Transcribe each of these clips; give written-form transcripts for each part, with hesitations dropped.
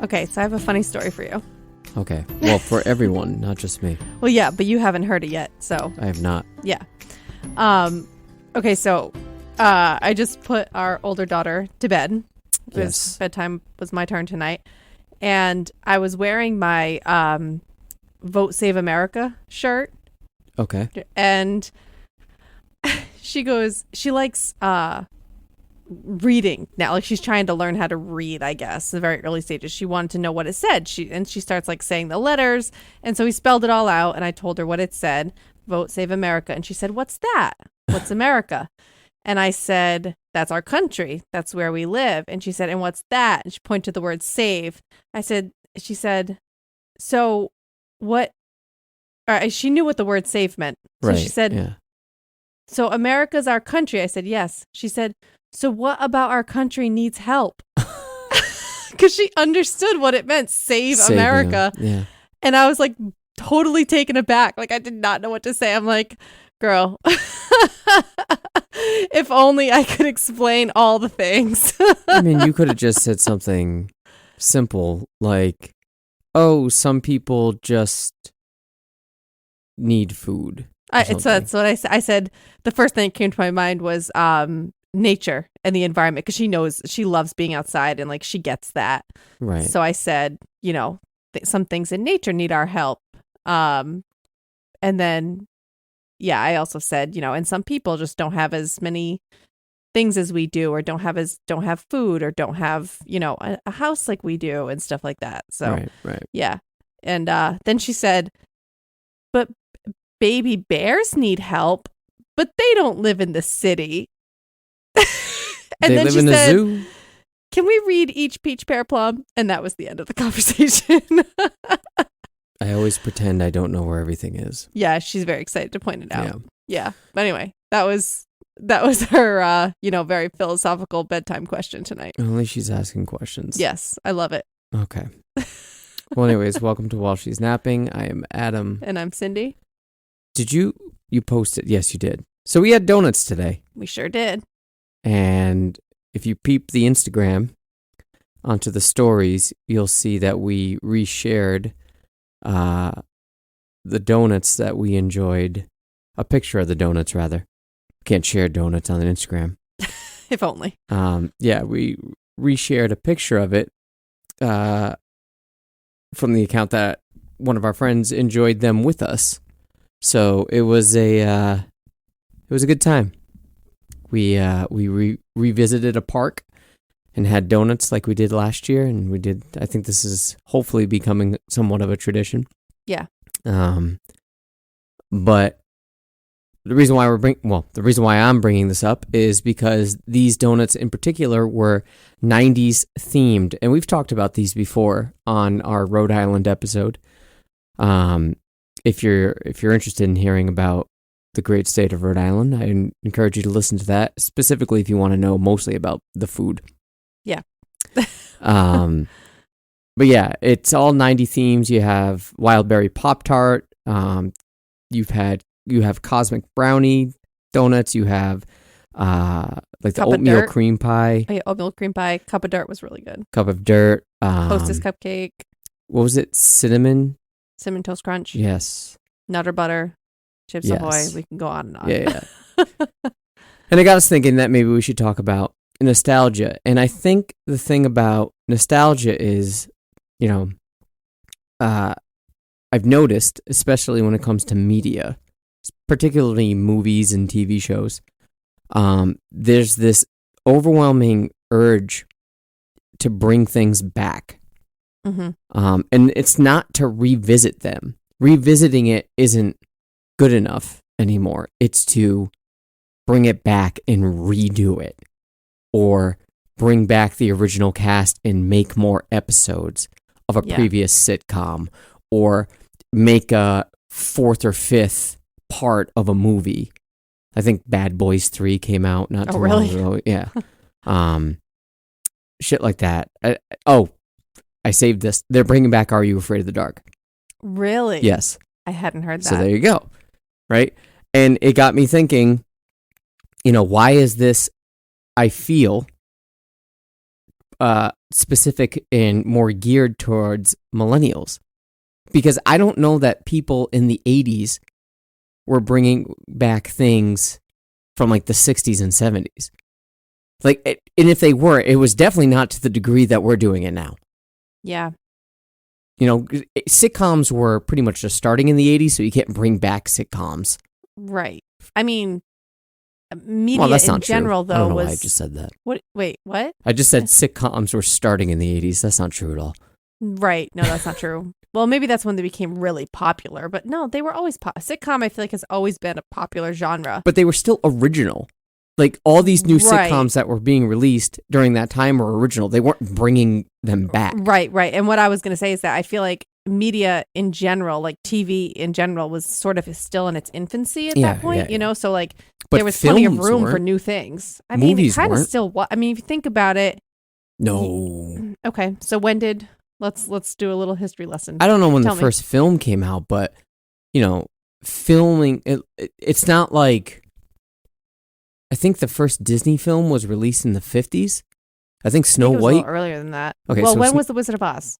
Okay, so I have a funny story for you. Okay. Well, for everyone, not just me. Well, yeah, but you haven't heard it yet, so. I have not. Yeah. Okay, so I just put our older daughter to bed. Yes. Bedtime was my turn tonight. And I was wearing my Vote Save America shirt. Okay. And she likes reading now. Like, she's trying to learn how to read, I guess, in the very early stages. She wanted to know what it said. She starts like saying the letters. And so we spelled it all out and I told her what it said, Vote Save America. And she said, "What's that? What's America?" And I said, "That's our country. That's where we live." And she said, "And what's that?" And she pointed to the word save. She said, "So what?" She knew what the word save meant. So right. She said, yeah. "So America's our country." I said, "Yes." She said, "So what about our country needs help?" Because she understood what it meant, save America. Yeah. And I was like totally taken aback. Like, I did not know what to say. I'm like, girl, if only I could explain all the things. I mean, you could have just said something simple like, "Oh, some people just need food." That's what I said. I said the first thing that came to my mind was nature and the environment, because she loves being outside and like she gets that. Right. So I said, some things in nature need our help. And then, yeah, I also said, and some people just don't have as many things as we do, or don't have food, or don't have, a house like we do and stuff like that. So, right. Yeah. And then she said, "But baby bears need help, but they don't live in the city." And they then live she in said, a zoo. "Can we read Each Peach Pear Plum?" And that was the end of the conversation. I always pretend I don't know where everything is. Yeah, she's very excited to point it out. Yeah. Yeah. But anyway, that was her, very philosophical bedtime question tonight. Only she's asking questions. Yes, I love it. Okay. Well, anyways, welcome to While She's Napping. I am Adam. And I'm Cindy. Did you post it? Yes, you did. So we had donuts today. We sure did. And if you peep the Instagram onto the stories, you'll see that we reshared the donuts that we enjoyed. A picture of the donuts, rather. Can't share donuts on Instagram. If only. Yeah, we reshared a picture of it from the account that one of our friends enjoyed them with us. So it was a good time. We revisited a park and had donuts like we did last year, and I think this is hopefully becoming somewhat of a tradition. Yeah. But the reason why I'm bringing this up is because these donuts in particular were 90s themed, and we've talked about these before on our Rhode Island episode. If you're interested in hearing about the great state of Rhode Island, I encourage you to listen to that, specifically if you want to know mostly about the food. Yeah. But yeah, it's all 90 themes. You have wild berry Pop-Tart. You have cosmic brownie donuts. You have like the oatmeal cream pie. Oh, yeah, oatmeal cream pie. Cup of Dirt was really good. Cup of Dirt. Hostess cupcake. What was it? Cinnamon Toast Crunch. Yes. Nutter Butter. Chips Ahoy. We can go on and on. Yeah. And it got us thinking that maybe we should talk about nostalgia. And I think the thing about nostalgia is, I've noticed, especially when it comes to media, particularly movies and TV shows, there's this overwhelming urge to bring things back. Mm-hmm. And it's not to revisit them. Revisiting it isn't good enough anymore. It's to bring it back and redo it, or bring back the original cast and make more episodes of a previous sitcom, or make a fourth or fifth part of a movie. I think Bad Boys 3 came out not too long ago. Yeah. Shit like that. I saved this. They're bringing back Are You Afraid of the Dark? Really? Yes. I hadn't heard that. So there you go. Right? And it got me thinking, why is this, I feel, specific and more geared towards millennials. Because I don't know that people in the 80s were bringing back things from like the 60s and 70s. Like, and if they were, it was definitely not to the degree that we're doing it now. Yeah. You know, sitcoms were pretty much just starting in the 80s, so you can't bring back sitcoms. Right. I mean, media Well, that's in not general, true. I don't though, know was... why I just said that. What? Wait, what? I just said sitcoms were starting in the 80s. That's not true at all. Right. No, that's not true. Well, maybe that's when they became really popular, but no, they were always sitcom, I feel like, has always been a popular genre. But they were still original. Like, all these new Right. sitcoms that were being released during that time were original. They weren't bringing them back. Right. And what I was going to say is that I feel like media in general, like TV in general, was sort of still in its infancy at that point, you know? So, like, But there was plenty of films room for weren't. new things. I mean, it Movies kind of weren't. still was. I mean, if you think about it. No. Okay. So when did... Let's do a little history lesson. I don't know when Tell the me. first film came out, but, you know, filming, it's not like... I think the first Disney film was released in the 50s. I think Snow I think it was a White, little earlier than that. Okay, Well, so when was The Wizard of Oz?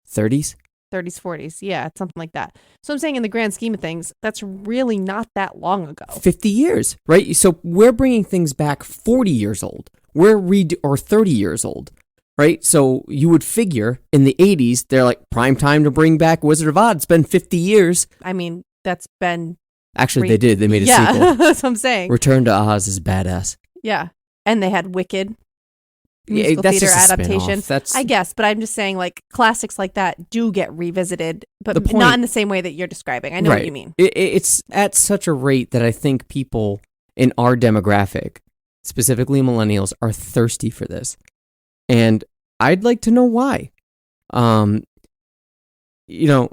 30s. 30s, 40s. Yeah, something like that. So I'm saying in the grand scheme of things, that's really not that long ago. 50 years, right? So we're bringing things back 40 years old. Or 30 years old, right? So you would figure in the 80s, they're like, prime time to bring back Wizard of Oz. It's been 50 years. I mean, that's been... Actually, they did. They made a yeah, sequel. that's what I'm saying. Return to Oz is badass. Yeah. And they had Wicked. Yeah, Musical that's theater just a adaptation. spin-off. That's I guess, but I'm just saying, like, classics like that do get revisited, but The point- not in the same way that you're describing. I know what you mean. It's at such a rate that I think people in our demographic, specifically millennials, are thirsty for this. And I'd like to know why. You know,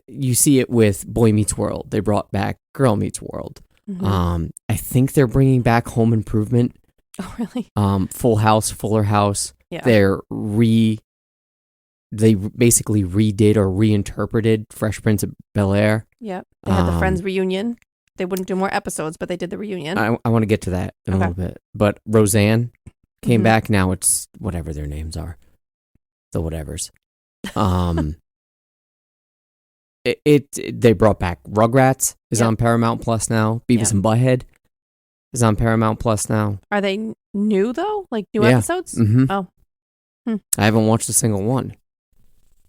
you see it with Boy Meets World. They brought back Girl Meets World. Mhm. I think they're bringing back Home Improvement. Oh, really? Full House, Fuller House. Yeah. They basically redid or reinterpreted Fresh Prince of Bel-Air. Yep. They had the Friends reunion. They wouldn't do more episodes, but they did the reunion. I want to get to that in a Okay. little bit. But Roseanne came Mhm. back. Now it's whatever their names are. The whatevers. They brought back Rugrats is Yep. on Paramount Plus now. Beavis and Butthead is on Paramount Plus now. Are they new, though? Like, new Yeah. episodes? Mm-hmm. Oh. I haven't watched a single one.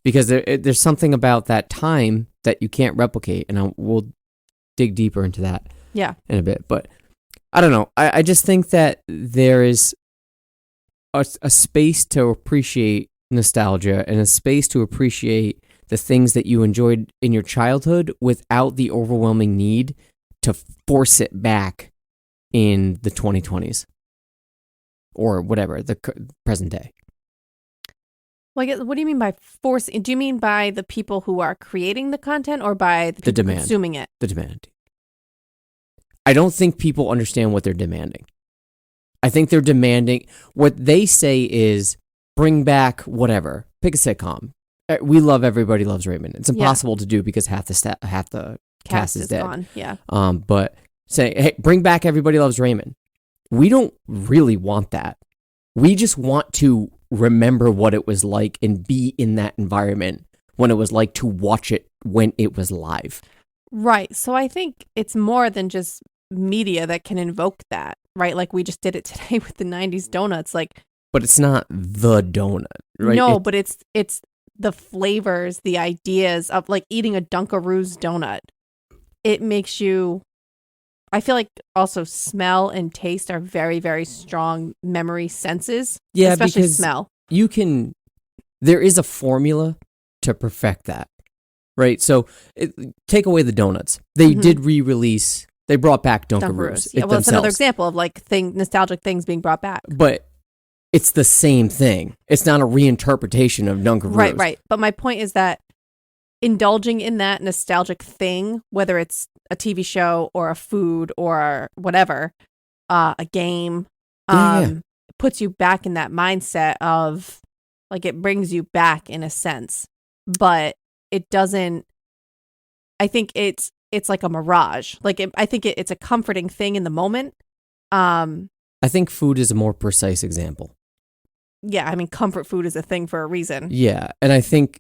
Because there's something about that time that you can't replicate. And we'll dig deeper into that in a bit. But I don't know. I just think that there is a space to appreciate nostalgia and a space to appreciate the things that you enjoyed in your childhood without the overwhelming need to force it back in the 2020s or whatever, the present day. Well, I guess, what do you mean by force? Do you mean by the people who are creating the content or by the people demand. consuming it? The demand. I don't think people understand what they're demanding. I think they're demanding, what they say is bring back whatever, pick a sitcom. We love Everybody Loves Raymond. It's impossible to do because half the cast is dead. Gone. Yeah. But say, hey, bring back Everybody Loves Raymond. We don't really want that. We just want to remember what it was like and be in that environment when it was like to watch it when it was live. Right. So I think it's more than just media that can invoke that, right? Like we just did it today with the 90s donuts. Like, but it's not the donut, right? No, but it's the flavors, the ideas of like eating a Dunkaroos donut. It makes you, I feel like also smell and taste are very, very strong memory senses. Yeah, especially because smell. There is a formula to perfect that, right? So take away the donuts. They did re-release, they brought back Dunkaroos. Yeah, well, it's another example of like nostalgic things being brought back. But it's the same thing. It's not a reinterpretation of Dunkaroos. Right. But my point is that indulging in that nostalgic thing, whether it's a TV show or a food or whatever, a game, puts you back in that mindset of like it brings you back in a sense, but it doesn't. I think it's like a mirage. Like I think it's a comforting thing in the moment. I think food is a more precise example. yeah, I mean, comfort food is a thing for a reason. Yeah, and I think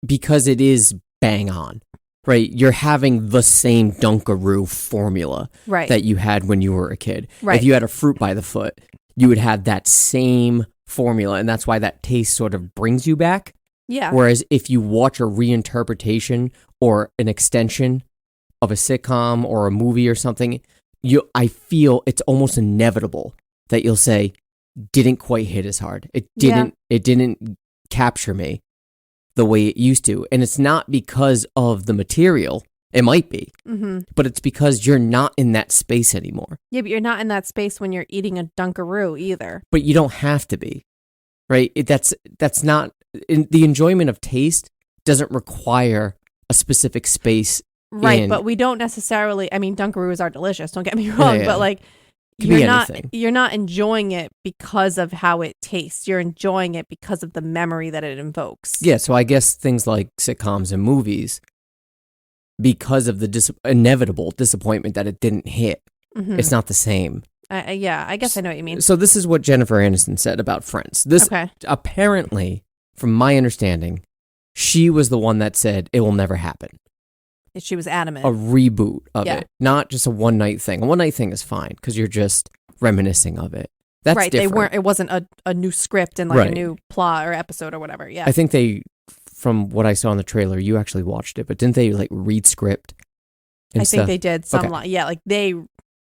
because it is bang on, right? You're having the same Dunkaroo formula Right. that you had when you were a kid. Right. If you had a fruit by the foot, you would have that same formula, and that's why that taste sort of brings you back. Yeah. Whereas if you watch a reinterpretation or an extension of a sitcom or a movie or something, I feel it's almost inevitable that you'll say, didn't quite hit as hard. It didn't capture me the way it used to. And it's not because of the material. It might be, but it's because you're not in that space anymore. Yeah, but you're not in that space when you're eating a Dunkaroo either. But you don't have to be, right? That's not, the enjoyment of taste doesn't require a specific space. Right, but we don't necessarily, I mean, Dunkaroos are delicious, don't get me wrong, but like, you're not enjoying it because of how it tastes. You're enjoying it because of the memory that it invokes. Yeah, so I guess things like sitcoms and movies, because of the inevitable disappointment that it didn't hit, it's not the same. Yeah, I guess I know what you mean. So this is what Jennifer Aniston said about Friends. This apparently, from my understanding, she was the one that said it will never happen. She was adamant. A reboot of it, not just a one-night thing. A one-night thing is fine because you're just reminiscing of it. That's right. different. It wasn't a new script and like a new plot or episode or whatever. Yeah. I think from what I saw in the trailer, you actually watched it, but didn't they like read script? I think they did some like they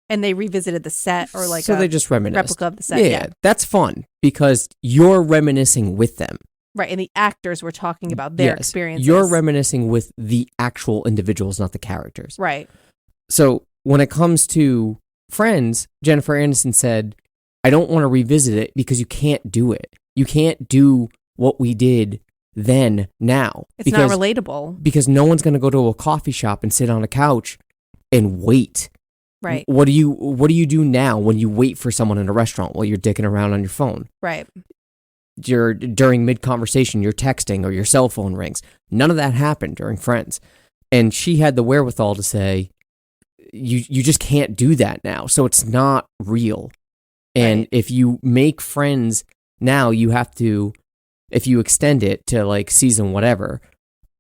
revisited the set or like they just reminisced. Replica of the set. Yeah, that's fun because you're reminiscing with them. Right, and the actors were talking about their experiences. You're reminiscing with the actual individuals, not the characters. Right. So when it comes to Friends, Jennifer Aniston said, I don't want to revisit it because you can't do it. You can't do what we did then, now. It's not relatable. Because no one's going to go to a coffee shop and sit on a couch and wait. Right. What do you do now when you wait for someone in a restaurant while you're dicking around on your phone? Right. During mid-conversation, you're texting or your cell phone rings. None of that happened during Friends. And she had the wherewithal to say, you just can't do that now. So it's not real. And if you make Friends now, you have to, if you extend it to like season whatever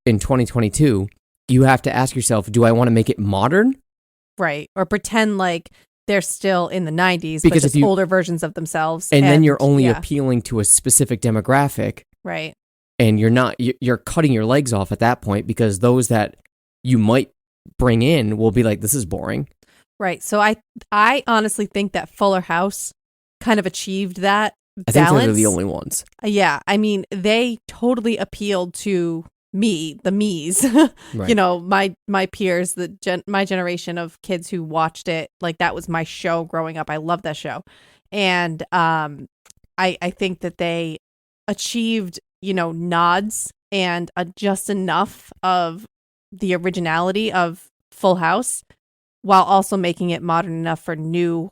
in 2022, you have to ask yourself, do I want to make it modern? Right. Or pretend like they're still in the 90s, because but just older versions of themselves. And then you're only appealing to a specific demographic. Right. And you're cutting your legs off at that point because those that you might bring in will be like, this is boring. Right. So I honestly think that Fuller House kind of achieved that balance. I think they're the only ones. Yeah. I mean, they totally appealed to the me's, right. You know, my peers, my generation of kids who watched it. Like that was my show growing up. I loved that show. And I think that they achieved, you know, nods and just enough of the originality of Full House while also making it modern enough for new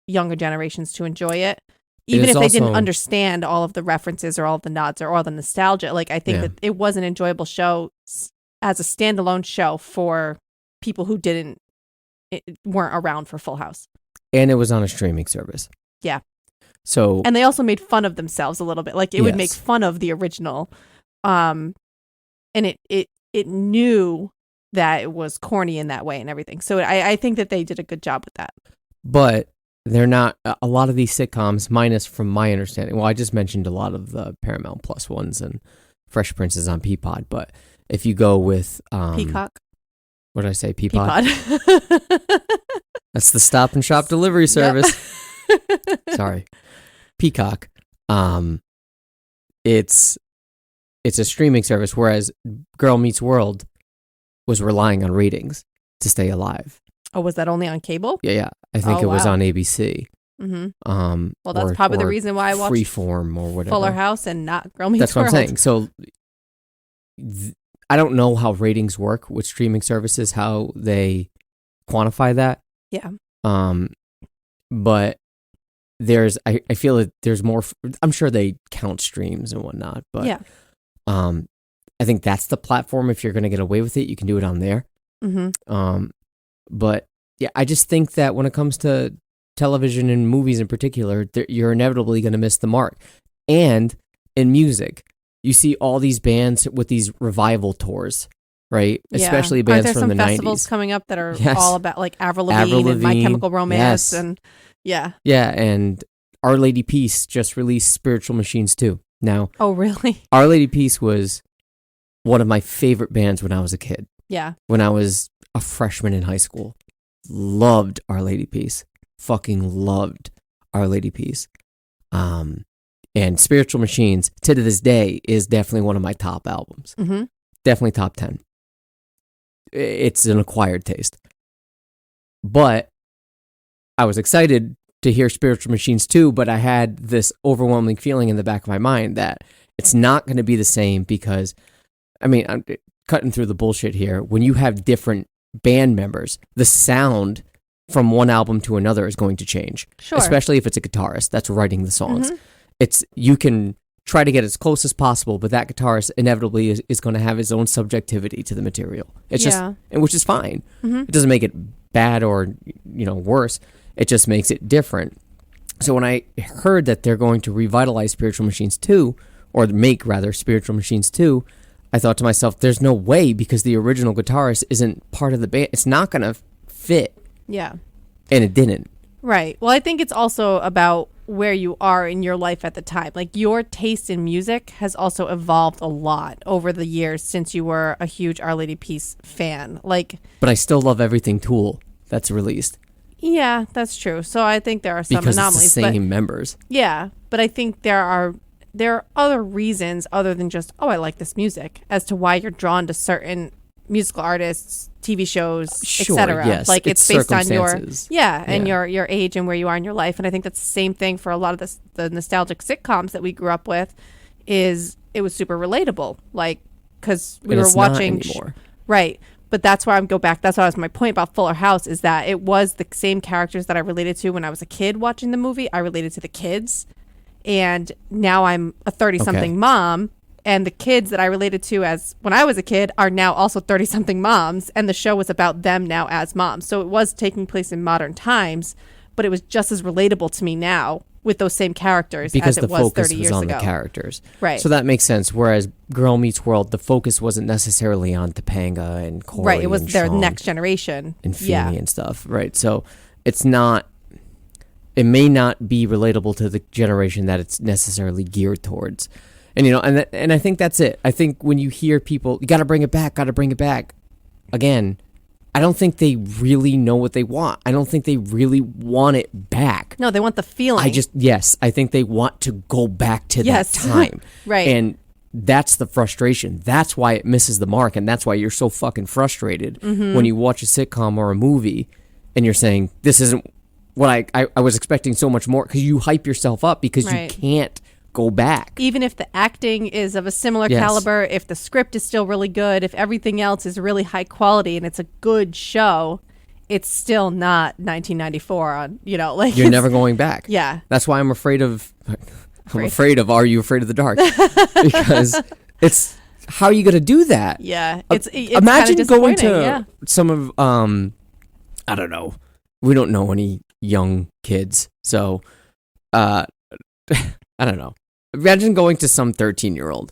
younger generations to enjoy it. Even if they didn't understand all of the references or all of the nods or all the nostalgia, like I think that it was an enjoyable show as a standalone show for people who weren't around for Full House. And it was on a streaming service. Yeah. So and they also made fun of themselves a little bit. Like it would make fun of the original. And it knew that it was corny in that way and everything. So I think that they did a good job with that. But they're not, a lot of these sitcoms, minus from my understanding, well, I just mentioned a lot of the Paramount Plus ones and Fresh Prince is on Peapod, but if you go with... Peacock? What did I say? Peapod? That's the Stop and Shop delivery service. Yep. Sorry. Peacock. It's a streaming service, whereas Girl Meets World was relying on ratings to stay alive. Oh, was that only on cable? Yeah. I think it was on ABC. Mm-hmm. Well, that's probably the reason why I watched Freeform or whatever. Fuller House and not Girl Meets That's World. what I'm saying. So I don't know how ratings work with streaming services, how they quantify that. Yeah. But I feel that there's more. I'm sure they count streams and whatnot, but yeah. I think that's the platform. If you're going to get away with it, you can do it on there. Mm-hmm. But yeah, I just think that when it comes to television and movies in particular, you're inevitably going to miss the mark. And in music, you see all these bands with these revival tours, right? Yeah. Especially Aren't bands there from some the festivals 90s. coming up that are Yes. all about like Avril Lavigne and My Chemical Romance yes. and yeah. Yeah, and Our Lady Peace just released Spiritual Machines 2. Now, Oh, really? Our Lady Peace was one of my favorite bands when I was a kid. Yeah. When I was a freshman in high school. Loved Our Lady Peace. Fucking loved Our Lady Peace. And Spiritual Machines, to this day, is definitely one of my top albums. Mm-hmm. Definitely top 10. It's an acquired taste. But I was excited to hear Spiritual Machines 2, but I had this overwhelming feeling in the back of my mind that it's not going to be the same because, I mean, I'm cutting through the bullshit here. When you have different band members, the sound from one album to another is going to change. Sure. Especially if it's a guitarist that's writing the songs. You can try to get as close as possible, but that guitarist inevitably is going to have his own subjectivity to the material. It's just, and which is fine. It doesn't make it bad or, worse. It just makes it different. So when I heard that they're going to revitalize Spiritual Machines 2, or make rather Spiritual Machines 2, I thought to myself, there's no way because the original guitarist isn't part of the band. It's not going to fit. Yeah. And it didn't. Right. Well, I think it's also about where you are in your life at the time. Like your taste in music has also evolved a lot over the years since you were a huge Our Lady Peace fan. But I still love everything Tool that's released. Yeah, that's true. So I think there are some because anomalies. It's the same members. Yeah, but I think there are other reasons other than just, I like this music as to why you're drawn to certain musical artists, TV shows, sure, etc. Yes. It's based on your age and where you are in your life. And I think that's the same thing for a lot of the nostalgic sitcoms that we grew up with. It was super relatable, because we were watching not anymore. Right. But that's why that's why was my point about Fuller House is that it was the same characters that I related to when I was a kid watching the movie. I related to the kids. And now I'm a 30-something mom. And the kids that I related to as when I was a kid are now also 30-something moms. And the show was about them now as moms. So it was taking place in modern times, but it was just as relatable to me now with those same characters because as it was 30 years ago. Because the focus was on the characters. Right. So that makes sense. Whereas Girl Meets World, the focus wasn't necessarily on Topanga and Corey. Right. It was their Sean next generation. and Feeny and stuff. Right. So it's not, it may not be relatable to the generation that it's necessarily geared towards. And, and I think that's it. I think when you hear people, you got to bring it back, again, I don't think they really know what they want. I don't think they really want it back. No, they want the feeling. I think they want to go back to that time. Right. And that's the frustration. That's why it misses the mark. And that's why you're so fucking frustrated when you watch a sitcom or a movie and you're saying, this isn't what I was expecting so much more, because you hype yourself up because you can't go back. Even if the acting is of a similar caliber, if the script is still really good, if everything else is really high quality and it's a good show, it's still not 1994 on, you're never going back. Yeah. That's why I'm afraid of Are You Afraid of the Dark? Because it's, how are you going to do that? Yeah. It's imagine going to some of, I don't know. We don't know any young kids. So, I don't know. Imagine going to some 13-year-old,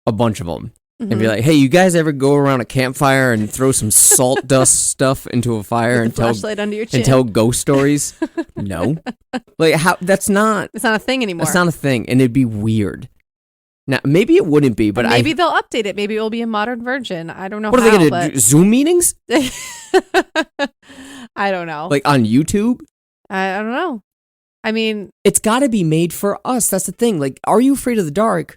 a bunch of them, and be like, hey, you guys ever go around a campfire and throw some salt dust stuff into a fire and flashlight under your chin and tell ghost stories? No. How? It's not a thing anymore. It's not a thing, and it'd be weird. Now, maybe it wouldn't be, but maybe they'll update it. Maybe it will be a modern version. I don't know. What are they going to do? Zoom meetings? I don't know. On YouTube? I don't know. I mean, it's got to be made for us. That's the thing. Are You Afraid of the Dark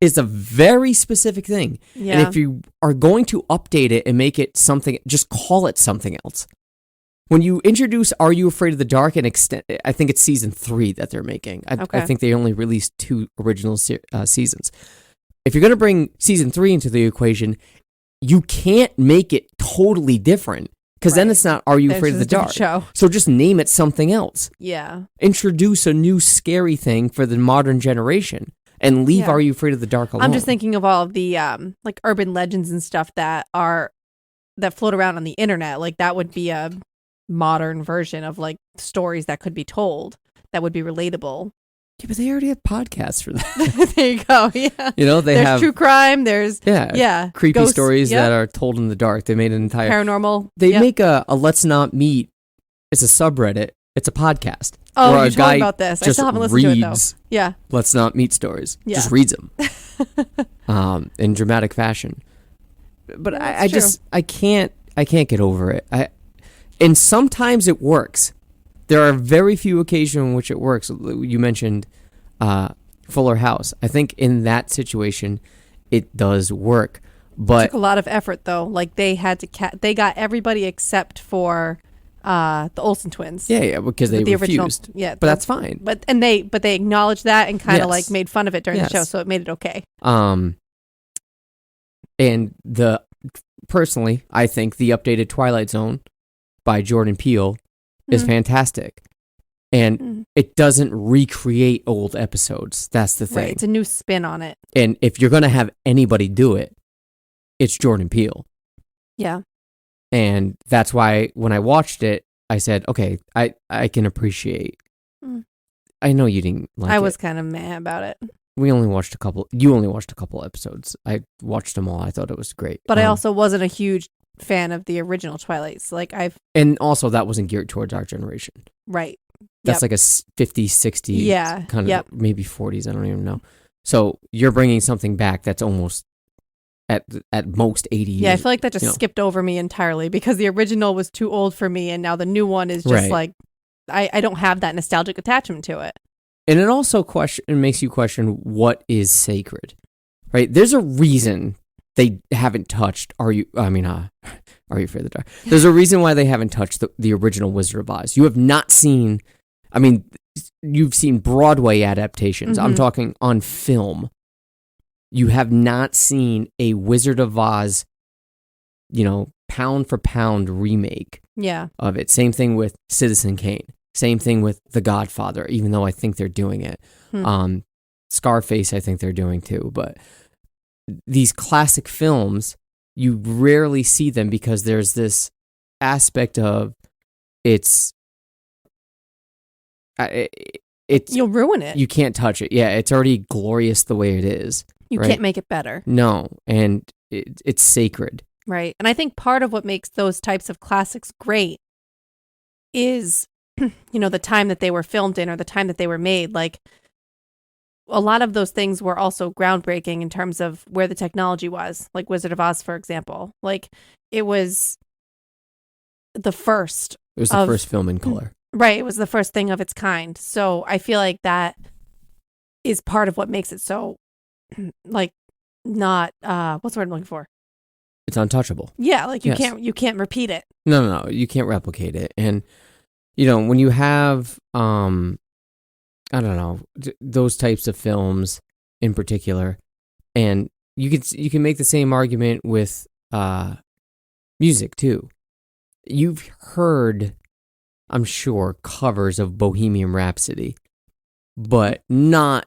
is a very specific thing. Yeah. And if you are going to update it and make it something, just call it something else. When you introduce Are You Afraid of the Dark and extend, I think it's season 3 that they're making. I think they only released 2 original seasons. If you're going to bring season 3 into the equation, you can't make it totally different. Because then it's not Are You Afraid of the Dark? Show. So just name it something else. Yeah. Introduce a new scary thing for the modern generation and leave Are You Afraid of the Dark alone. I'm just thinking of all of the urban legends and stuff that float around on the internet. That would be a modern version of stories that could be told that would be relatable. Yeah, but they already have podcasts for that. There you go. Yeah. You know, they There's have true crime. There's creepy ghosts, stories that are told in the dark. They made an entire paranormal. They make a Let's Not Meet. It's a subreddit. It's a podcast. Oh, where you a told guy me about this. I just still haven't listened to it though. reads Yeah. Let's Not Meet stories. Yeah. Just reads them in dramatic fashion. But I can't get over it. And sometimes it works. There are very few occasions in which it works. You mentioned Fuller House. I think in that situation, it does work. But it took a lot of effort though. Like they had to they got everybody except for the Olsen twins. Yeah, because they refused. But that's fine. But they acknowledged that and kind of like made fun of it during the show, so it made it okay. And personally, I think the updated Twilight Zone by Jordan Peele is fantastic. And it doesn't recreate old episodes. That's the thing. Right, it's a new spin on it. And if you're going to have anybody do it, it's Jordan Peele. Yeah. And that's why when I watched it, I said, okay, I can appreciate. I know you didn't like it. I was kind of mad about it. We only watched a couple. You only watched a couple episodes. I watched them all. I thought it was great. But I also wasn't a huge fan of the original Twilights. And also that wasn't geared towards our generation. Right. That's like a 50s, 60s, kind of maybe 40s. I don't even know. So you're bringing something back that's almost at most 80 years. Yeah, I feel like that just skipped over me entirely because the original was too old for me, and now the new one is just like I don't have that nostalgic attachment to it. And it also makes you question what is sacred, right? There's a reason they haven't touched. Are you afraid of the dark? There's a reason why they haven't touched the original Wizard of Oz. You have not seen. I mean, you've seen Broadway adaptations. I'm talking on film. You have not seen a Wizard of Oz, pound for pound remake of it. Same thing with Citizen Kane. Same thing with The Godfather, even though I think they're doing it. Scarface, I think they're doing too. But these classic films, you rarely see them because there's this aspect of it's you'll ruin it. You can't touch it. Yeah, it's already glorious the way it is. You can't make it better. No, and it's sacred. Right. And I think part of what makes those types of classics great is, the time that they were filmed in or the time that they were made. Like, a lot of those things were also groundbreaking in terms of where the technology was. Like Wizard of Oz, for example. Like, it was the first. It was the first film in color. Right. It was the first thing of its kind. So I feel like that is part of what makes it so, like, not, what's the word I'm looking for? It's untouchable. Yeah. Like, you can't repeat it. No. You can't replicate it. And, when you have, I don't know, those types of films in particular, and you can make the same argument with music too. You've heard, I'm sure, covers of Bohemian Rhapsody, but not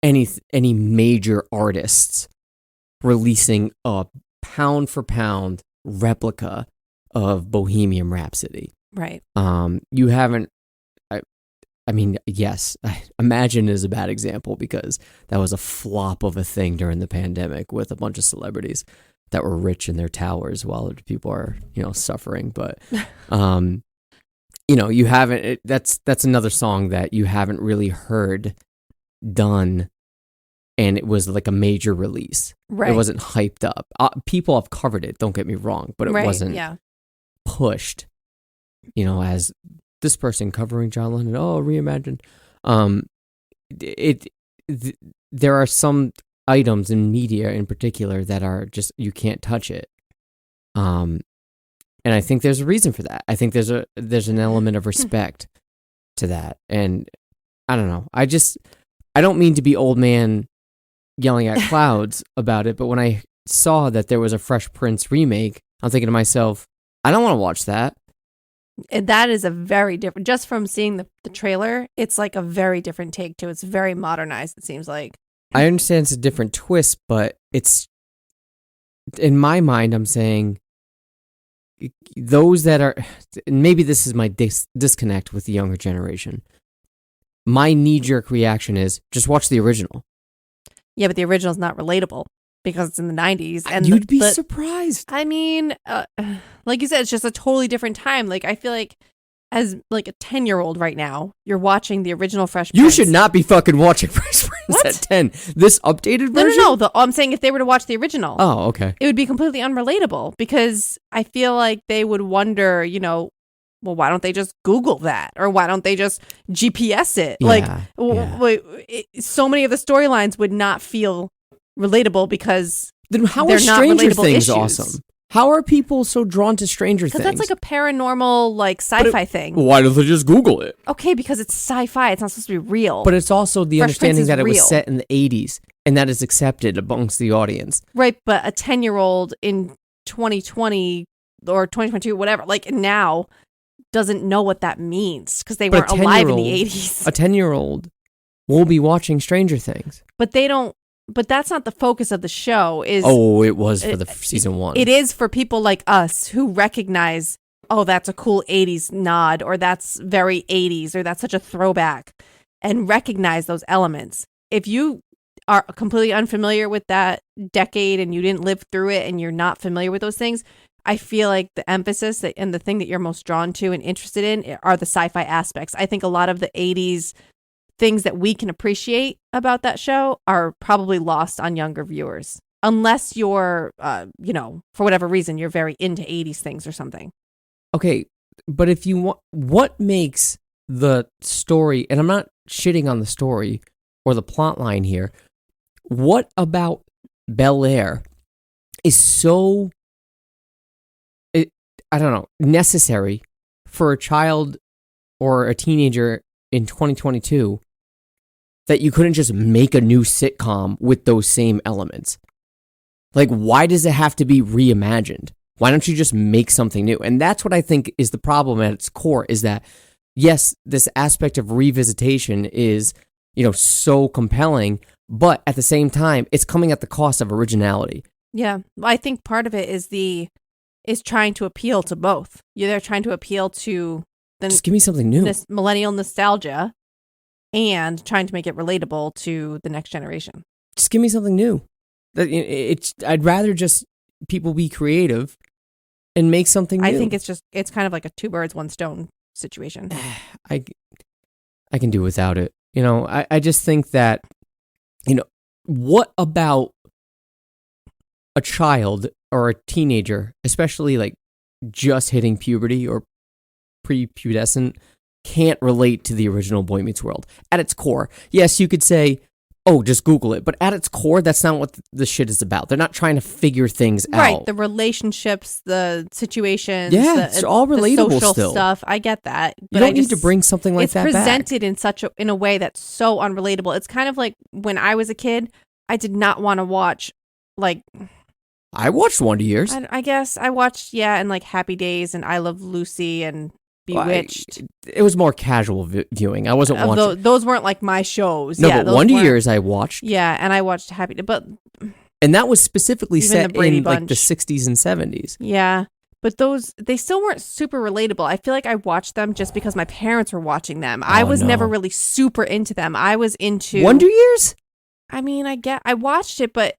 any major artists releasing a pound for pound replica of Bohemian Rhapsody. Right. You haven't. I mean, yes, Imagine is a bad example because that was a flop of a thing during the pandemic with a bunch of celebrities that were rich in their towers while people are, suffering. But, you haven't. That's another song that you haven't really heard done, and it was like a major release. Right. It wasn't hyped up. People have covered it. Don't get me wrong, but it wasn't pushed. As this person covering John Lennon. Oh, reimagined. There are some items in media in particular that are just, you can't touch it. And I think there's a reason for that. I think there's an element of respect to that. And I don't know. I don't mean to be old man yelling at clouds about it, but when I saw that there was a Fresh Prince remake, I'm thinking to myself, I don't want to watch that. And that is a very different, just from seeing the trailer, it's like a very different take too. It's very modernized, it seems like. I understand it's a different twist, but it's, in my mind, I'm saying those that are, maybe this is my disconnect with the younger generation. my knee-jerk reaction is just watch the original. Yeah, but the original's not relatable because it's in the 90s. And You'd be surprised. I mean, like you said, it's just a totally different time. Like, I feel like as like a 10-year-old right now, you're watching the original Fresh Prince. You should not be fucking watching Fresh Prince at 10. This updated version? No. I'm saying if they were to watch the original. Oh, okay. It would be completely unrelatable because I feel like they would wonder, well, why don't they just Google that? Or why don't they just GPS it? So many of the storylines would not feel relatable because then how they're are not Stranger relatable Things issues. Awesome? How are people so drawn to Stranger Things? Because that's like a paranormal, like sci-fi thing. Why don't they just Google it? Okay, because it's sci-fi. It's not supposed to be real. But it's also the Fresh understanding Prince is that it was real. set in the 80s and that is accepted amongst the audience. Right, but a 10-year-old in 2020 or 2022, whatever, like now, doesn't know what that means because they weren't alive in the 80s. A 10-year-old will be watching Stranger Things. But they don't. But that's not the focus of the show. It was for the season 1. It is for people like us who recognize, oh, that's a cool 80s nod, or that's very 80s, or that's such a throwback, and recognize those elements. If you are completely unfamiliar with that decade and you didn't live through it and you're not familiar with those things, I feel like the emphasis and the thing that you're most drawn to and interested in are the sci-fi aspects. I think a lot of the 80s things that we can appreciate about that show are probably lost on younger viewers. Unless you're, for whatever reason, you're very into 80s things or something. Okay, but if you want, what makes the story, and I'm not shitting on the story or the plot line here, what about Bel Air is so, necessary for a child or a teenager in 2022 that you couldn't just make a new sitcom with those same elements? Like, why does it have to be reimagined? Why don't you just make something new? And that's what I think is the problem at its core, is that, yes, this aspect of revisitation is, so compelling, but at the same time, it's coming at the cost of originality. Yeah. I think part of it is trying to appeal to both. They're trying to appeal to just give me something new. This millennial nostalgia and trying to make it relatable to the next generation. Just give me something new. I'd rather just people be creative and make something new. I think it's kind of like a 2 birds, 1 stone situation. I can do without it. I just think that, what about a child or a teenager, especially like just hitting puberty or prepubescent, can't relate to the original Boy Meets World at its core? Yes, you could say, oh, just Google it. But at its core, that's not what the shit is about. They're not trying to figure things out. Right, the relationships, the situations. Yeah, it's all relatable the social still. Stuff. I get that. But you don't need to bring something like that back. It's presented in a way that's so unrelatable. It's kind of like when I was a kid, I did not want to watch, like... I watched Wonder Years. I guess I watched, and like Happy Days and I Love Lucy and Bewitched. It was more casual viewing. I wasn't watching. Those weren't like my shows. No, but Wonder Years I watched. Yeah, and I watched Happy Days, but... And that was specifically set in like the Bunch. 60s and 70s. Yeah, but they still weren't super relatable. I feel like I watched them just because my parents were watching them. I was never really super into them. I was into... Wonder Years? I mean, I watched it, but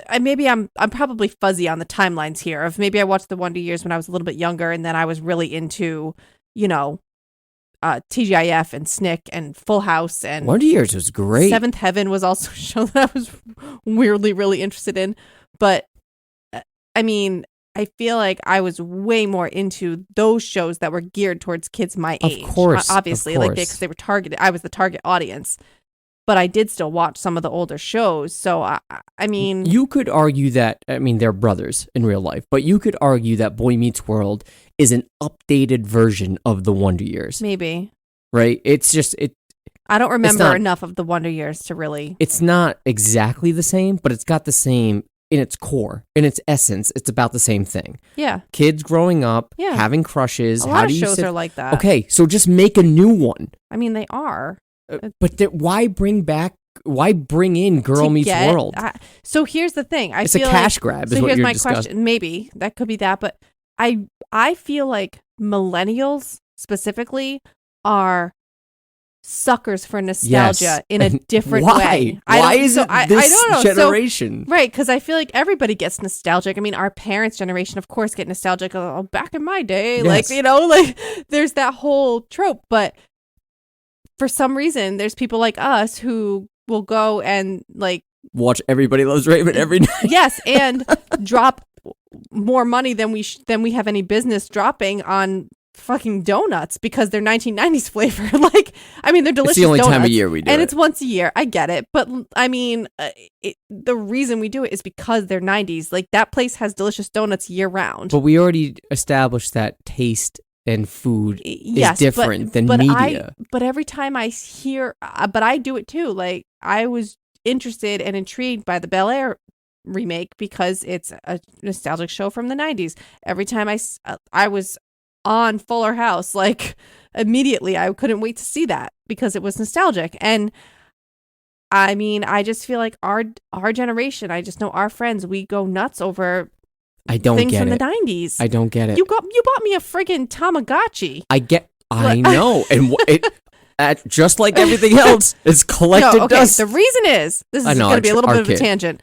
I'm probably fuzzy on the timelines here. Of maybe I watched the Wonder Years when I was a little bit younger, and then I was really into, TGIF and Snick and Full House, and Wonder Years was great. Seventh Heaven was also a show that I was weirdly really interested in. But I mean, I feel like I was way more into those shows that were geared towards kids my age. Of course, obviously, like because they were targeted. I was the target audience. But I did still watch some of the older shows. So, I mean... You could argue that, they're brothers in real life, but you could argue that Boy Meets World is an updated version of the Wonder Years. Maybe. Right? It's just... I don't remember enough of the Wonder Years to really... It's not exactly the same, but it's got the same in its core. In its essence, it's about the same thing. Yeah. Kids growing up, having crushes. A lot of shows are like that. Okay, so just make a new one. I mean, they are. But why bring in Girl Meets World? So here's the thing. It's a cash grab. So here's my question. Maybe that could be that, but I feel like millennials specifically are suckers for nostalgia Yes. in a And different why? way. Why is it this I don't know. generation? So, right, because I feel like everybody gets nostalgic. I mean, our parents' generation, of course, get nostalgic. Oh, back in my day, Yes. like, you know, like there's that whole trope. But for some reason, there's people like us who will go and like Watch Everybody Loves Raymond every night. yes, and drop more money than we have any business dropping on fucking donuts because they're 1990s flavor. Like, I mean, they're delicious. It's the only donuts, time of year we do and it. it's once a year. I get it, but I mean, the reason we do it is because they're 90s. Like, that place has delicious donuts year round. But we already established that taste and food Yes, is different than but media. But every time I hear, but I do it too. Like, I was interested and intrigued by the Bel Air remake because it's a nostalgic show from the 90s. Every time I was on Fuller House, like immediately I couldn't wait to see that because it was nostalgic. And I mean, I just feel like our generation, I just know our friends, we go nuts over I don't things get from it. the 90s. I don't get it. You bought me a friggin' Tamagotchi. I know. And just like everything else, it's collected No, okay. dust. The reason is this I is know, going to be a little bit of a archaic. tangent.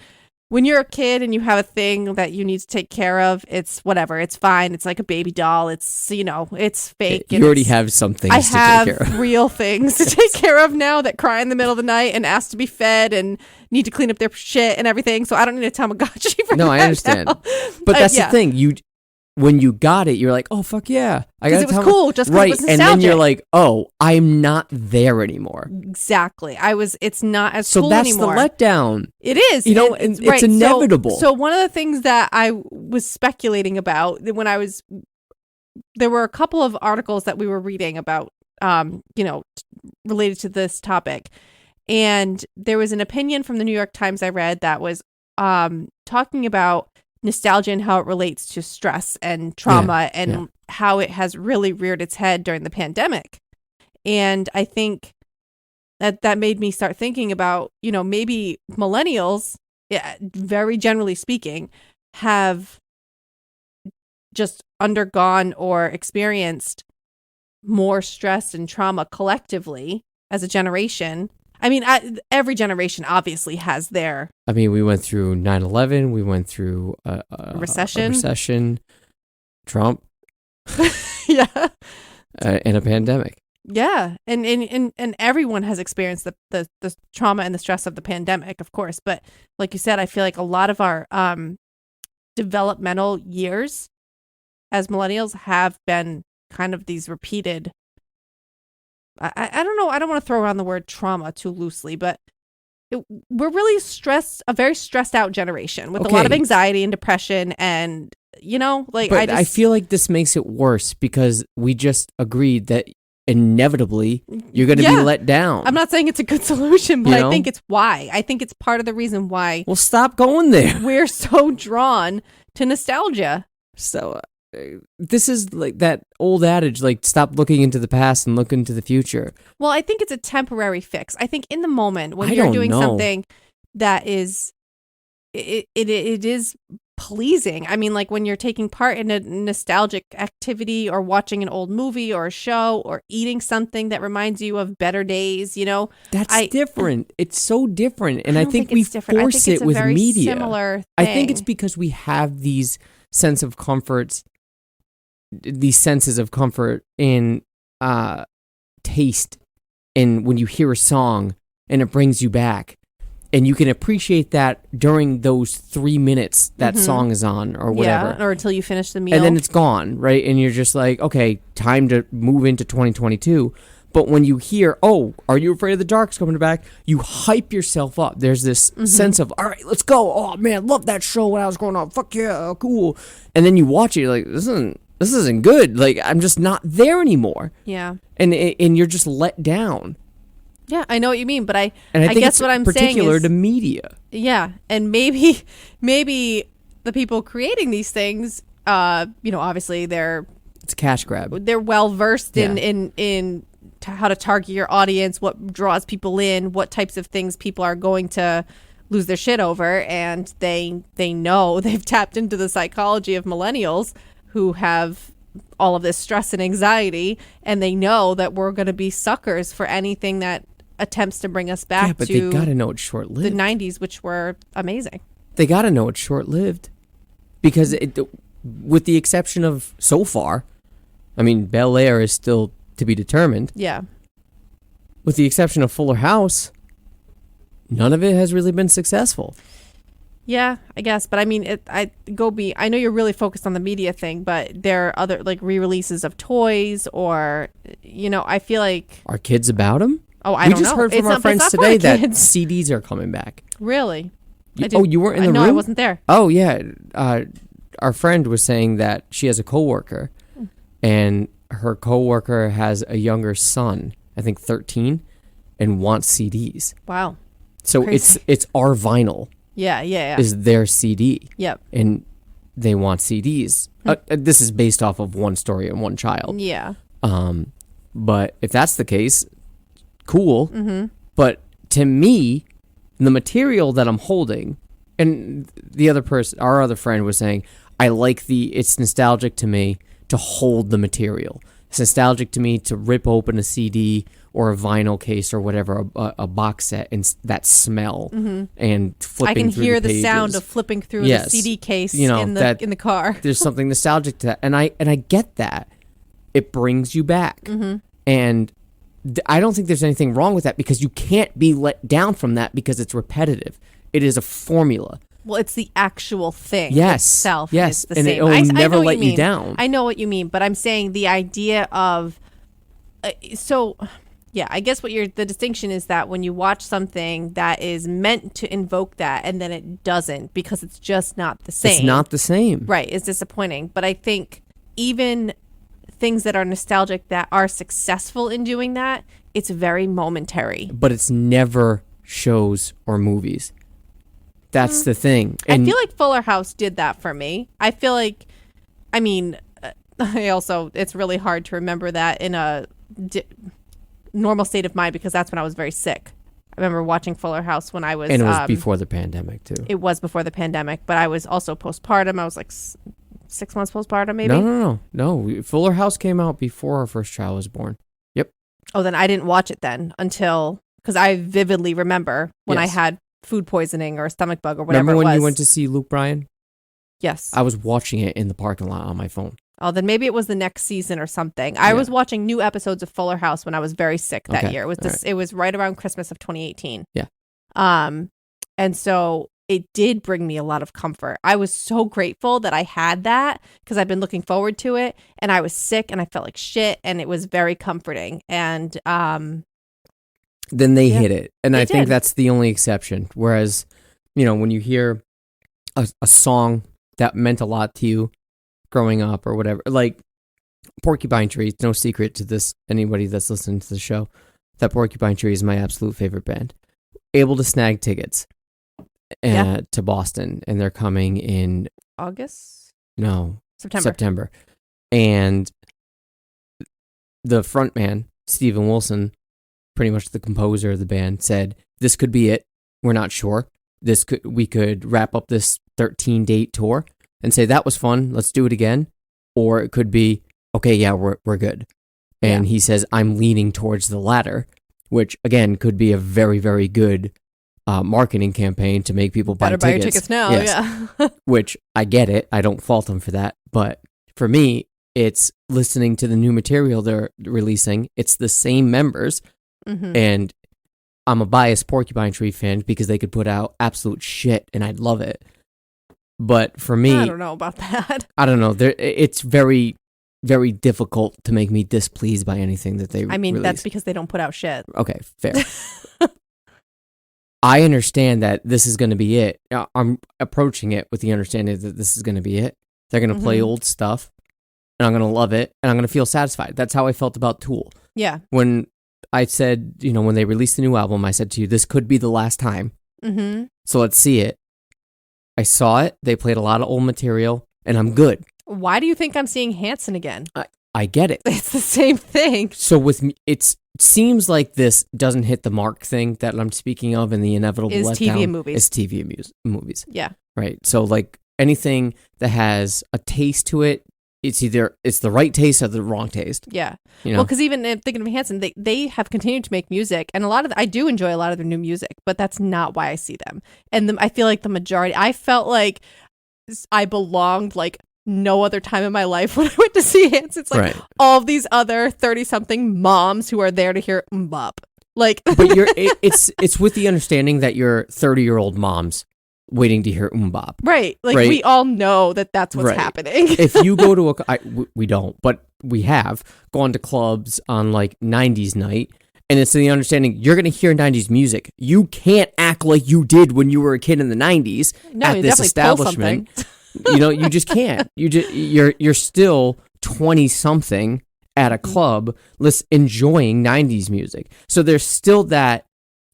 When you're a kid and you have a thing that you need to take care of, it's whatever. It's fine. It's like a baby doll. It's, you know, it's fake. You already have some things I to take care of. have real things to take care of now that cry in the middle of the night and ask to be fed and need to clean up their shit and everything. So I don't need a Tamagotchi for No, that I understand. now. But that's yeah. the thing. When you got it, you're like, oh, fuck yeah. I got Because it was cool just because right. it was And nostalgic. then you're like, oh, I'm not there anymore. Exactly. It's not as So cool that's anymore. the letdown. It is. You know, it's it's inevitable. So one of the things that I was speculating about when there were a couple of articles that we were reading about, related to this topic. And there was an opinion from the New York Times I read that was talking about nostalgia and how it relates to stress and trauma and how it has really reared its head during the pandemic. And I think that made me start thinking about, maybe millennials, very generally speaking, have just undergone or experienced more stress and trauma collectively as a generation. I mean, every generation obviously has their... I mean, we went through 9/11. We went through a recession, Trump, yeah, and a pandemic. Yeah, and everyone has experienced the trauma and the stress of the pandemic, of course. But like you said, I feel like a lot of our developmental years as millennials have been kind of these repeated... I don't know. I don't want to throw around the word trauma too loosely, but we're really a very stressed out generation with a lot of anxiety and depression. And, But I feel like this makes it worse because we just agreed that inevitably you're going to be let down. I'm not saying it's a good solution, but I think it's why. I think it's part of the reason why. Well, stop going there. We're so drawn to nostalgia. So this is like that old adage, like stop looking into the past and look into the future. Well, I think it's a temporary fix. I think in the moment when I you're don't doing know. something that is, it is pleasing. I mean, like when you're taking part in a nostalgic activity or watching an old movie or a show or eating something that reminds you of better days, That's different. It's so different. And I don't think think we it's different. I force think it's it a with very media. similar I think it's thing. because we have these senses of comfort in taste, and when you hear a song and it brings you back, and you can appreciate that during those 3 minutes that song is on or whatever. Yeah, or until you finish the meal. And then it's gone, right? And you're just like, okay, time to move into 2022. But when you hear, oh, Are You Afraid of the Dark's coming back? You hype yourself up. There's this sense of, all right, let's go. Oh, man, love that show when I was growing up. Fuck yeah, cool. And then you watch it, you're like, this isn't good. Like, I'm just not there anymore. Yeah. And you're just let down. Yeah, I know what you mean, but I think guess it's what I'm saying particular is... to media. Yeah, and maybe the people creating these things, obviously It's a cash grab. they're well versed in how to target your audience, what draws people in, what types of things people are going to lose their shit over, and they know they've tapped into the psychology of millennials who have all of this stress and anxiety, and they know that we're going to be suckers for anything that attempts to bring us back but to they gotta know it's the short-lived. 90s, which were amazing. They gotta know it's short-lived. Because with the exception of so far, I mean, Bel Air is still to be determined. Yeah. With the exception of Fuller House, none of it has really been successful. Yeah, I guess. But I mean, I know you're really focused on the media thing, but there are other like re-releases of toys, or, you know, I feel like... Are kids about them? Oh, I don't know. We just heard from our friends today that CDs are coming back. Really? You weren't in the room? No, I wasn't there. Oh, yeah. Our friend was saying that she has a coworker, and her coworker has a younger son, I think 13, and wants CDs. Wow. So Crazy. it's our vinyl. Yeah. Is their CD. Yep. And they want CDs. This is based off of one story and one child. Yeah. But if that's the case, cool. Mm-hmm. But to me, the material that I'm holding, and our other friend was saying, it's nostalgic to me to hold the material. It's nostalgic to me to rip open a CD or a vinyl case or whatever, a box set, and that smell and flipping through the pages. I can hear the sound of flipping through the CD case in the car. There's something nostalgic to that, and I get that. It brings you back, and I don't think there's anything wrong with that, because you can't be let down from that because it's repetitive. It is a formula. Well, it's the actual thing itself. Yes, the and same. it will never let you down. I know what you mean, but I'm saying the idea of... I guess the distinction is that when you watch something that is meant to invoke that, and then it doesn't, because it's just not the same. It's not the same. Right, it's disappointing. But I think even things that are nostalgic that are successful in doing that, it's very momentary. But it's never shows or movies. That's the thing. And I feel like Fuller House did that for me. I feel like, it's really hard to remember that in a normal state of mind, because that's when I was very sick. I remember watching Fuller House when I was... And it was before the pandemic, too. It was before the pandemic, but I was also postpartum. I was like 6 months postpartum, maybe? No. Fuller House came out before our first child was born. Yep. Oh, then I didn't watch it then until... Because I vividly remember when I had food poisoning or stomach bug or whatever Remember when it was. you went to see Luke Bryan? Yes. I was watching it in the parking lot on my phone. Oh, then maybe it was the next season or something. I was watching new episodes of Fuller House when I was very sick that year. It was right around Christmas of 2018. Yeah. And so it did bring me a lot of comfort. I was so grateful that I had that, because I've been looking forward to it, and I was sick and I felt like shit, and it was very comforting. And then they hit it. And I think did. that's the only exception. Whereas, when you hear a song that meant a lot to you growing up or whatever, like Porcupine Tree, it's no secret to this, anybody that's listening to the show, that Porcupine Tree is my absolute favorite band. Able to snag tickets to Boston, and they're coming in August? No. September. And the frontman, Steven Wilson, pretty much the composer of the band, said, this could be it. We're not sure. We could wrap up this 13-date tour and say, that was fun, let's do it again. Or it could be, okay, yeah, we're good. And he says, I'm leaning towards the latter, which, again, could be a very, very good marketing campaign to make people buy tickets. Better buy your tickets now, yeah. Which, I get it. I don't fault them for that. But for me, it's listening to the new material they're releasing. It's the same members. Mm-hmm. And I'm a biased Porcupine Tree fan because they could put out absolute shit and I'd love it. But for me... I don't know about that. I don't know. It's very, very difficult to make me displeased by anything that they release. That's because they don't put out shit. Okay, fair. I understand that this is going to be it. I'm approaching it with the understanding that this is going to be it. They're going to play old stuff, and I'm going to love it, and I'm going to feel satisfied. That's how I felt about Tool. Yeah. When I said, when they released the new album, I said to you, this could be the last time. Mm-hmm. So let's see it. I saw it. They played a lot of old material, and I'm good. Why do you think I'm seeing Hanson again? I get it. It's the same thing. So with me, it seems like this doesn't hit the mark thing that I'm speaking of, and the inevitable is letdown TV and movies. Is TV and movies. Yeah. Right. So like anything that has a taste to it it's the right taste or the wrong taste. Yeah. You know? Well, because even thinking of Hanson, they have continued to make music, and I do enjoy a lot of their new music, but that's not why I see them. And I feel like the majority, I felt like I belonged like no other time in my life when I went to see Hanson. It's like all of these other 30-something moms who are there to hear bop. Like, but it's with the understanding that you're 30-year-old moms waiting to hear bop. Right. Like, we all know that that's what's happening. If you go to we don't, but we have gone to clubs on like 90s night, and it's the understanding you're going to hear 90s music. You can't act like you did when you were a kid in the 90s at this establishment. You know, you just can't. You're still 20-something at a club enjoying 90s music. So there's still that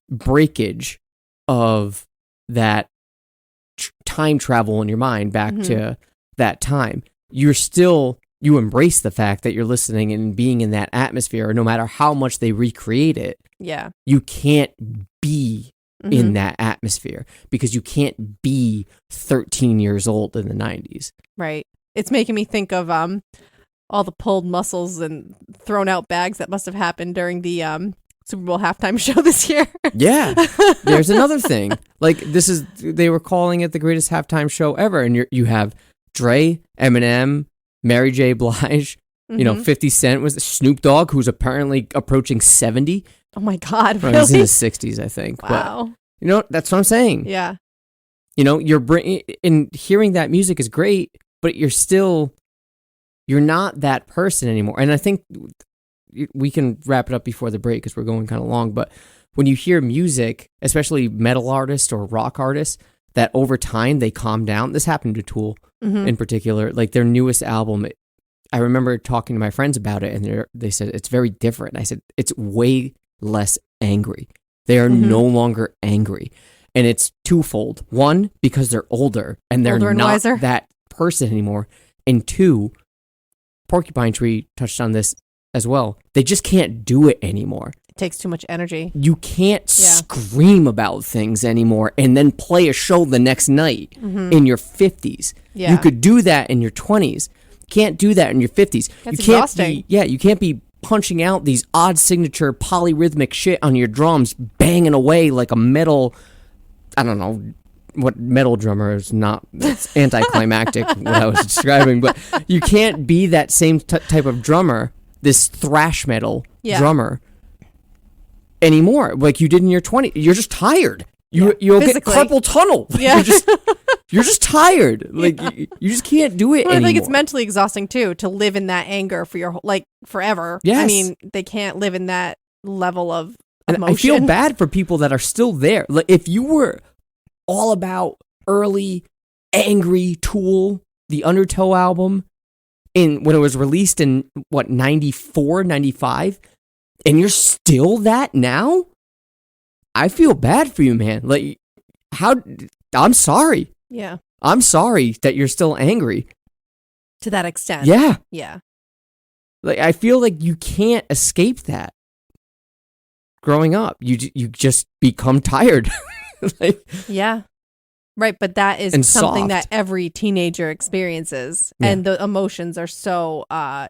breakage of that time travel in your mind back to that time. You embrace the fact that you're listening and being in that atmosphere, no matter how much they recreate it. Yeah. You can't be in that atmosphere because you can't be 13 years old in the 90s. Right. It's making me think of all the pulled muscles and thrown out bags that must have happened during the Super Bowl halftime show this year. Yeah. There's another thing. Like, they were calling it the greatest halftime show ever. And you have Dre, Eminem, Mary J. Blige, 50 Cent was Snoop Dogg, who's apparently approaching 70. Oh my God. Well, Really? He's in his 60s, I think. Wow. But, that's what I'm saying. Yeah. And hearing that music is great, but you're not that person anymore. And I think we can wrap it up before the break because we're going kind of long. But when you hear music, especially metal artists or rock artists, that over time they calm down. This happened to Tool in particular. Like their newest album, I remember talking to my friends about it, and they said it's very different. And I said it's way less angry. They are no longer angry. And it's twofold. One, because they're older and they're not wiser. That person anymore. And two, Porcupine Tree touched on this as well. They just can't do it anymore. It takes too much energy. You can't scream about things anymore and then play a show the next night in your 50s. Yeah. You could do that in your 20s. Can't do that in your 50s. That's exhausting. You can't be punching out these odd signature polyrhythmic shit on your drums, banging away like a metal, I don't know what metal drummer is not, it's anticlimactic what I was describing, but you can't be that same type of drummer, this thrash metal drummer anymore like you did in your 20s. You're just tired. You'll get carpal tunnel. Yeah. You're just tired. Like you just can't do it anymore. I think it's mentally exhausting too to live in that anger for your forever. Yes. I mean, they can't live in that level of emotion. And I feel bad for people that are still there. Like if you were all about early angry Tool, the Undertow album, when it was released in 94, 95, and you're still that now, I feel bad for you, man. Like I'm sorry. Yeah. I'm sorry that you're still angry. To that extent. Yeah. Yeah. Like I feel like you can't escape that. Growing up, you just become tired. Yeah. Right, but that is something that every teenager experiences, and the emotions are so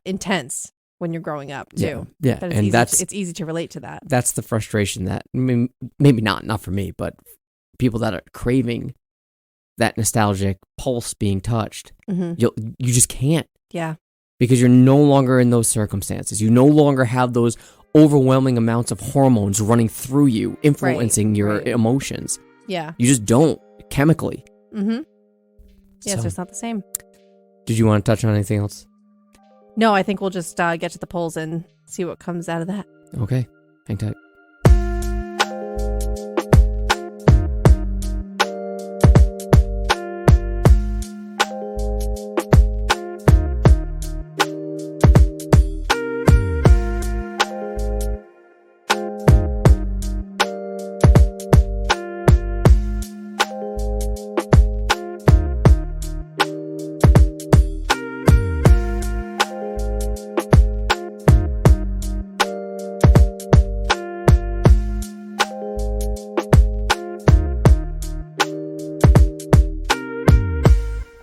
intense when you're growing up too. Yeah, and it's easy to relate to that. That's the frustration that maybe not for me, but people that are craving that nostalgic pulse being touched, you just can't. Yeah, because you're no longer in those circumstances. You no longer have those overwhelming amounts of hormones running through you, influencing your emotions. Yeah, you just don't. Chemically. Yeah, so it's not the same. Did you want to touch on anything else? No, I think we'll just get to the polls and see what comes out of that. Okay. Hang tight.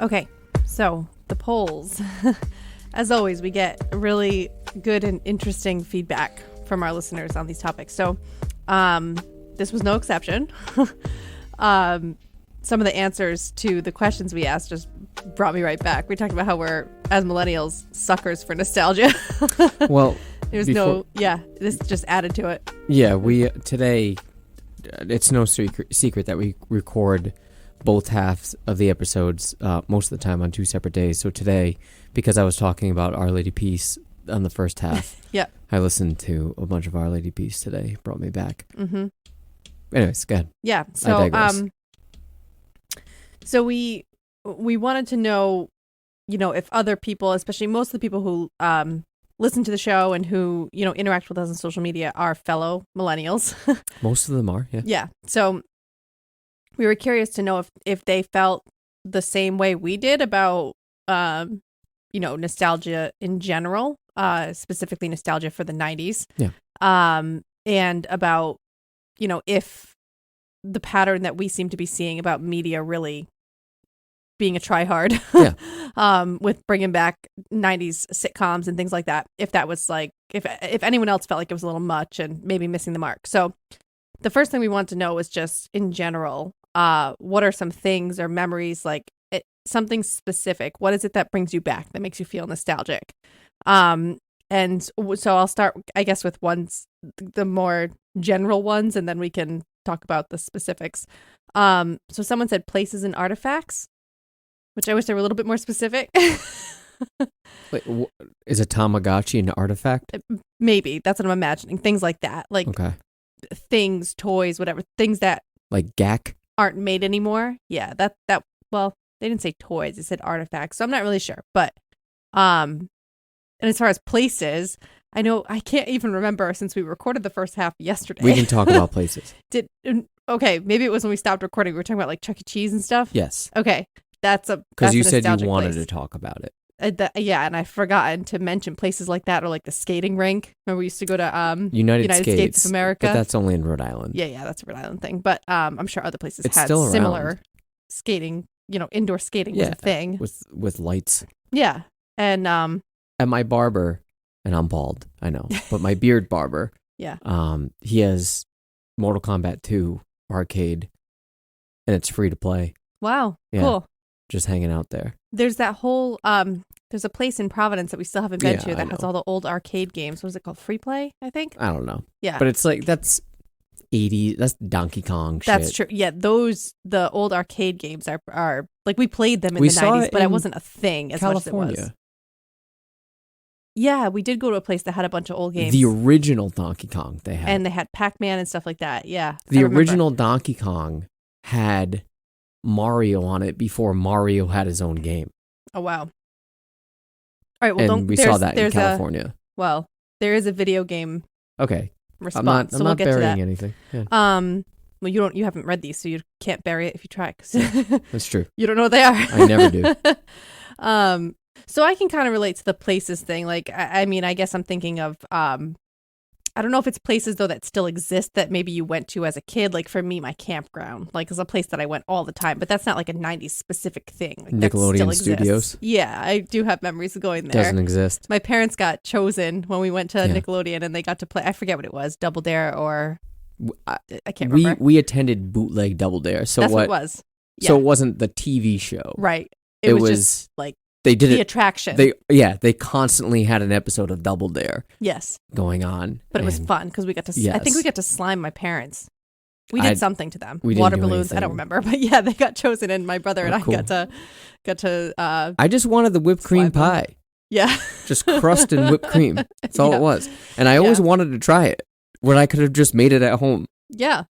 Okay, so the polls. as always, we get really good and interesting feedback from our listeners on these topics. So this was no exception. Some of the answers to the questions we asked just brought me right back. We talked about how we're, as millennials, suckers for nostalgia. Well, there's this just added to it. Yeah, today, it's no secret that we record both halves of the episodes most of the time on 2 separate days. So today, because I was talking about Our Lady Peace on the first half, yeah, I listened to a bunch of Our Lady Peace today. Brought me back. Mm-hmm. Anyways, go ahead. Yeah. So we wanted to know, if other people, especially most of the people who listen to the show and who interact with us on social media, are fellow millennials. Most of them are. Yeah. Yeah. So we were curious to know if they felt the same way we did about nostalgia in general, specifically nostalgia for the 90s. Yeah. And about if the pattern that we seem to be seeing about media really being a try-hard, with bringing back 90s sitcoms and things like that, if that was like, if anyone else felt like it was a little much and maybe missing the mark. So the first thing we want to know is just in general, what are some things or memories, like something specific? What is it that brings you back, that makes you feel nostalgic? And so I'll start, I guess, with the more general ones, and then we can talk about the specifics. So someone said places and artifacts, which I wish they were a little bit more specific. Wait, is a Tamagotchi an artifact? Maybe. That's what I'm imagining. Things like that. Like things, toys, whatever. Things that like GAC aren't made anymore. Yeah, well, they didn't say toys, they said artifacts. So I'm not really sure. But and as far as places, I know I can't even remember since we recorded the first half yesterday. We can talk about places. Okay, maybe it was when we stopped recording. We were talking about like Chuck E. Cheese and stuff. Yes. Okay. Because you said you wanted to talk about it. And I've forgotten to mention places like that, or like the skating rink. Remember we used to go to United States of America. But that's only in Rhode Island. Yeah, that's a Rhode Island thing. But I'm sure other places It's had still similar skating. Indoor skating was a thing with lights. Yeah, and at my barber, and I'm bald, I know, but my beard barber. Yeah. He has Mortal Kombat 2 arcade, and it's free to play. Wow. Yeah. Cool. Just hanging out there. There's that whole there's a place in Providence that we still haven't been to that has all the old arcade games. What is it called? Free Play, I think. I don't know. Yeah. But it's like that's Donkey Kong shit. That's true. Yeah, the old arcade games are like we played them in the 90s, but it wasn't a thing as California. much as it was. Yeah, we did go to a place that had a bunch of old games. The original Donkey Kong they had. And they had Pac-Man and stuff like that. Yeah. The original Donkey Kong had Mario on it before Mario had his own game. Oh, wow. All right, well, we saw that in California. There is a video game response. I'm not burying anything. Yeah. Well, you haven't read these, so you can't bury it if you try. That's true. You don't know what they are. I never do. So I can kind of relate to the places thing. Like, I mean, I guess I'm thinking of, I don't know if it's places, though, that still exist that maybe you went to as a kid. Like, for me, my campground, like, is a place that I went all the time. But that's not, like, a 90s specific thing. Like, Nickelodeon Studios? Yeah, I do have memories of going there. Doesn't exist. My parents got chosen when we went to Nickelodeon, and they got to play, I forget what it was, Double Dare or, I can't remember. We attended bootleg Double Dare. So that's what it was. Yeah. So it wasn't the TV show. Right. It was just, like, they did the attraction. They constantly had an episode of Double Dare. Yes. Going on. But it was fun because we got to. Yes. I think we got to slime my parents. We did something to them. Water balloons. I don't remember, but yeah, they got chosen, and my brother and I got to. I just wanted the whipped cream pie. Yeah. Just crust and whipped cream. That's all it was, and I always wanted to try it when I could have just made it at home. Yeah.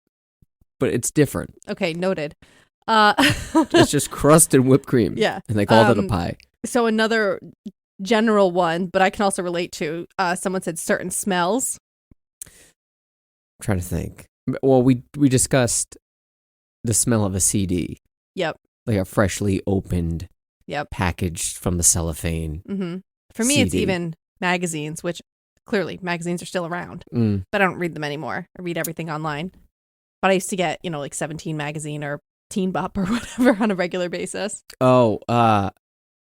But it's different. Okay, noted. It's just crust and whipped cream. Yeah. And they called it a pie. So another general one, but I can also relate to, someone said certain smells. I'm trying to think. Well, we discussed the smell of a CD. Yep. Like a freshly opened, packaged from the cellophane. Mm-hmm. For me, it's even magazines, which clearly magazines are still around, but I don't read them anymore. I read everything online. But I used to get, like 17 magazine or Teen Bop or whatever on a regular basis. Oh,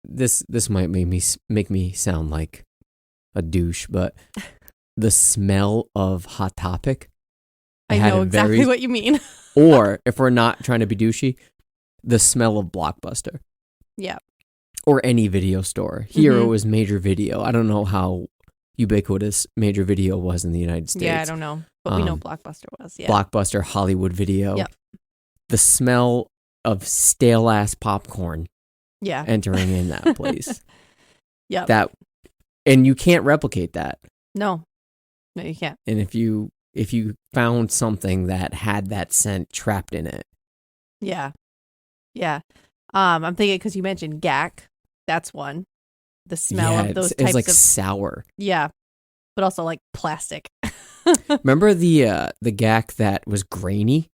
this might make me sound like a douche, but the smell of Hot Topic. I know exactly what you mean. Or if we're not trying to be douchey, the smell of Blockbuster. Yeah. Or any video store. Here it was Major Video. I don't know how ubiquitous Major Video was in the United States. Yeah, I don't know. But we know Blockbuster was. Yeah. Blockbuster, Hollywood Video. Yep. The smell of stale ass popcorn. Yeah. Entering in that place. Yeah. And you can't replicate that. No, you can't. And if you found something that had that scent trapped in it. Yeah. Yeah. I'm thinking because you mentioned gack. That's one. The smell of those types it's like of sour. Yeah. But also like plastic. Remember the gack that was grainy?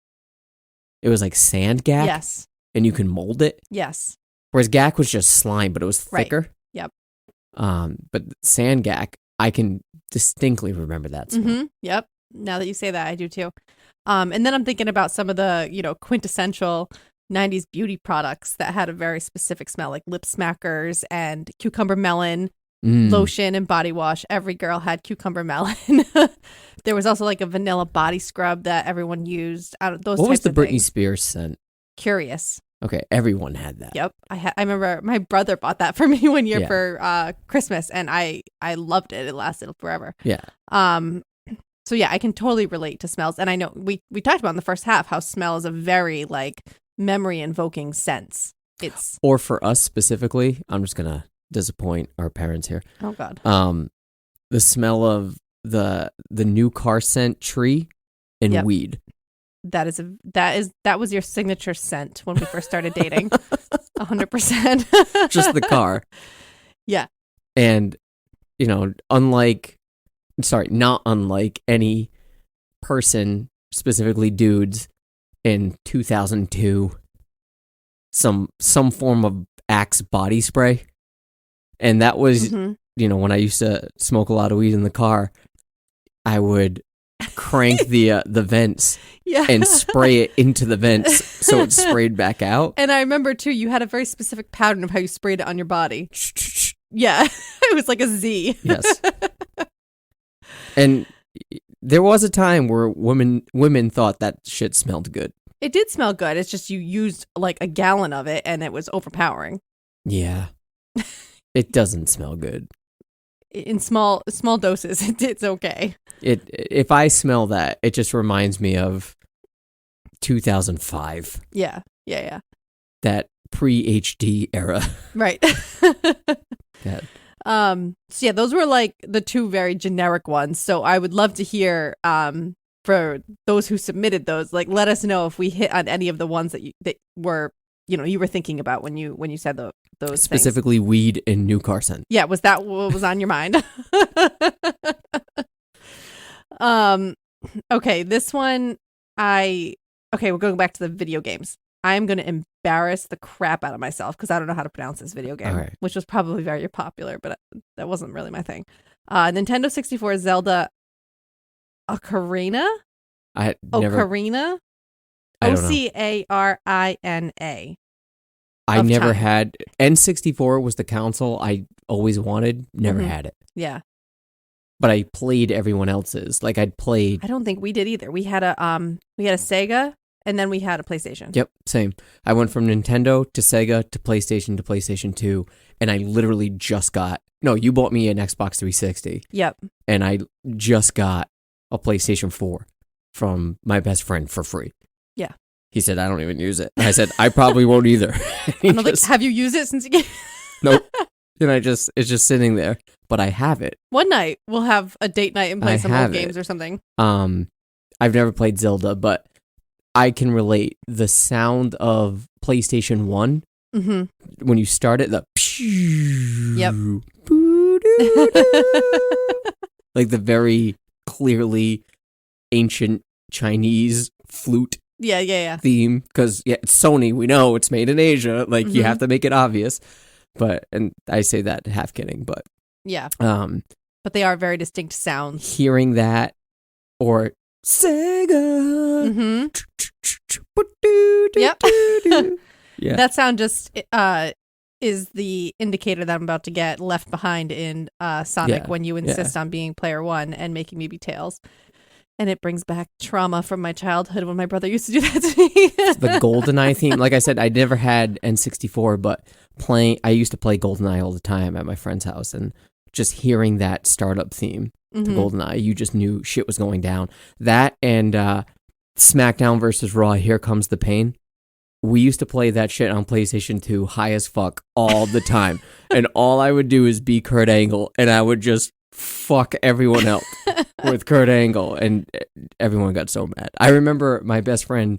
It was like sand gack. Yes. And you can mold it. Yes. Whereas gack was just slime, but it was thicker. Right. Yep. But sand gack, I can distinctly remember that smell. Mm-hmm. Yep. Now that you say that, I do too. And then I'm thinking about some of the, quintessential 90s beauty products that had a very specific smell, like lip smackers and cucumber melon lotion and body wash. Every girl had cucumber melon. There was also like a vanilla body scrub that everyone used. What was the Britney things. Spears scent? Curious. Okay, everyone had that. Yep. I remember my brother bought that for me one year for Christmas, and I loved it. It lasted forever. Yeah. So yeah, I can totally relate to smells. And I know we talked about in the first half how smell is a very like memory invoking sense. Or for us specifically, I'm just gonna disappoint our parents here. Oh God. The smell of the new car scent tree and weed. That was your signature scent when we first started dating. 100%. Just the car. Yeah. And not unlike any person, specifically dudes in 2002, some form of Axe body spray. And that was, when I used to smoke a lot of weed in the car, I would crank the vents and spray it into the vents so it sprayed back out. And I remember too, you had a very specific pattern of how you sprayed it on your body. Yeah. It was like a Z. Yes. And there was a time where women thought that shit smelled good. It did smell good. It's just you used like a gallon of it and it was overpowering. Yeah. It doesn't smell good. In small doses, it's okay. If I smell that, it just reminds me of 2005. Yeah. That pre-HD era. Right. Yeah. So yeah, those were like the two very generic ones. So I would love to hear for those who submitted those, like let us know if we hit on any of the ones that were you were thinking about when you said those specifically things. Weed and new car scent. Yeah, was that what was on your mind? Okay, this one we're going back to the video games. I'm going to embarrass the crap out of myself because I don't know how to pronounce this video game, which was probably very popular, but that wasn't really my thing. Nintendo 64 Zelda Ocarina? Ocarina? Ocarina. I never had. N64 was the console I always wanted. Never had it. Yeah. But I played everyone else's. Like I'd played. I don't think we did either. We had a Sega and then we had a PlayStation. Yep, same. I went from Nintendo to Sega to PlayStation 2, and I literally just got. No, you bought me an Xbox 360. Yep. And I just got a PlayStation 4 from my best friend for free. Yeah. He said, I don't even use it. I said, I probably won't either. Like, have you used it since you gave? Nope. And it's just sitting there, but I have it. One night we'll have a date night and play some old games or something. I've never played Zelda, but I can relate the sound of PlayStation 1 when you start it, yep. Like the very clearly ancient Chinese flute theme, because it's Sony, we know it's made in Asia, like you have to make it obvious, and I say that half kidding, but but they are very distinct sounds. Hearing that or Sega, yep. yeah, that sound just is the indicator that I'm about to get left behind in Sonic when you insist on being player 1 and making me be Tails. And it brings back trauma from my childhood when my brother used to do that to me. The GoldenEye theme. Like I said, I never had N64, but I used to play GoldenEye all the time at my friend's house. And just hearing that startup theme to GoldenEye, you just knew shit was going down. That and Smackdown versus Raw, Here Comes the Pain. We used to play that shit on PlayStation 2 high as fuck all the time. And all I would do is be Kurt Angle, and I would just fuck everyone else with Kurt Angle, and everyone got so mad. I remember my best friend,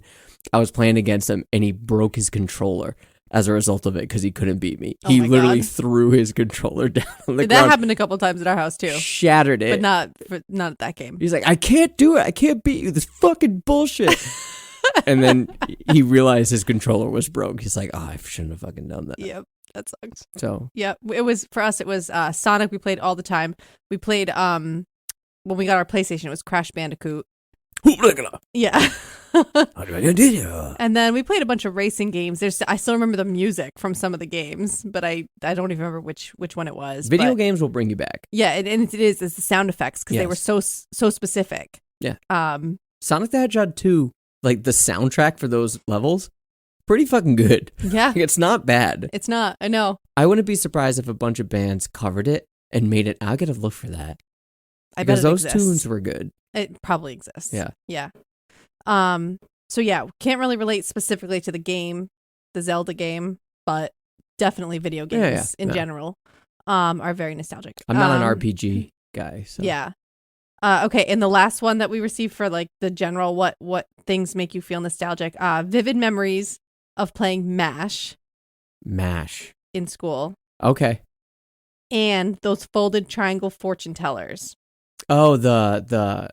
I was playing against him, and he broke his controller as a result of it because he couldn't beat me. He literally threw his controller down on the ground. That happened a couple times at our house too. Shattered it. But not at that game. He's like, I can't do it. I can't beat you. This fucking bullshit. And then he realized his controller was broke. He's like, I shouldn't have fucking done that. Yep, that sucks. So yeah, it was for us. It was Sonic. We played all the time. We played when we got our PlayStation. It was Crash Bandicoot. Yeah. And then we played a bunch of racing games. I still remember the music from some of the games, but I don't even remember which one it was. Video games will bring you back. Yeah, and it is. It's the sound effects because they were so specific. Yeah. Sonic the Hedgehog 2. Like, the soundtrack for those levels, pretty fucking good. Yeah. Like, it's not bad. It's not. I know. I wouldn't be surprised if a bunch of bands covered it and made it. I'll get a look for that. I because bet those exists. tunes were good. It probably exists. Yeah. Yeah. So yeah, can't really relate specifically to the game, the Zelda game, but definitely video games in general are very nostalgic. I'm not an RPG guy. So. Yeah. Okay, and the last one that we received for like the general what things make you feel nostalgic. Vivid memories of playing MASH in school. Okay. And those folded triangle fortune tellers. Oh, the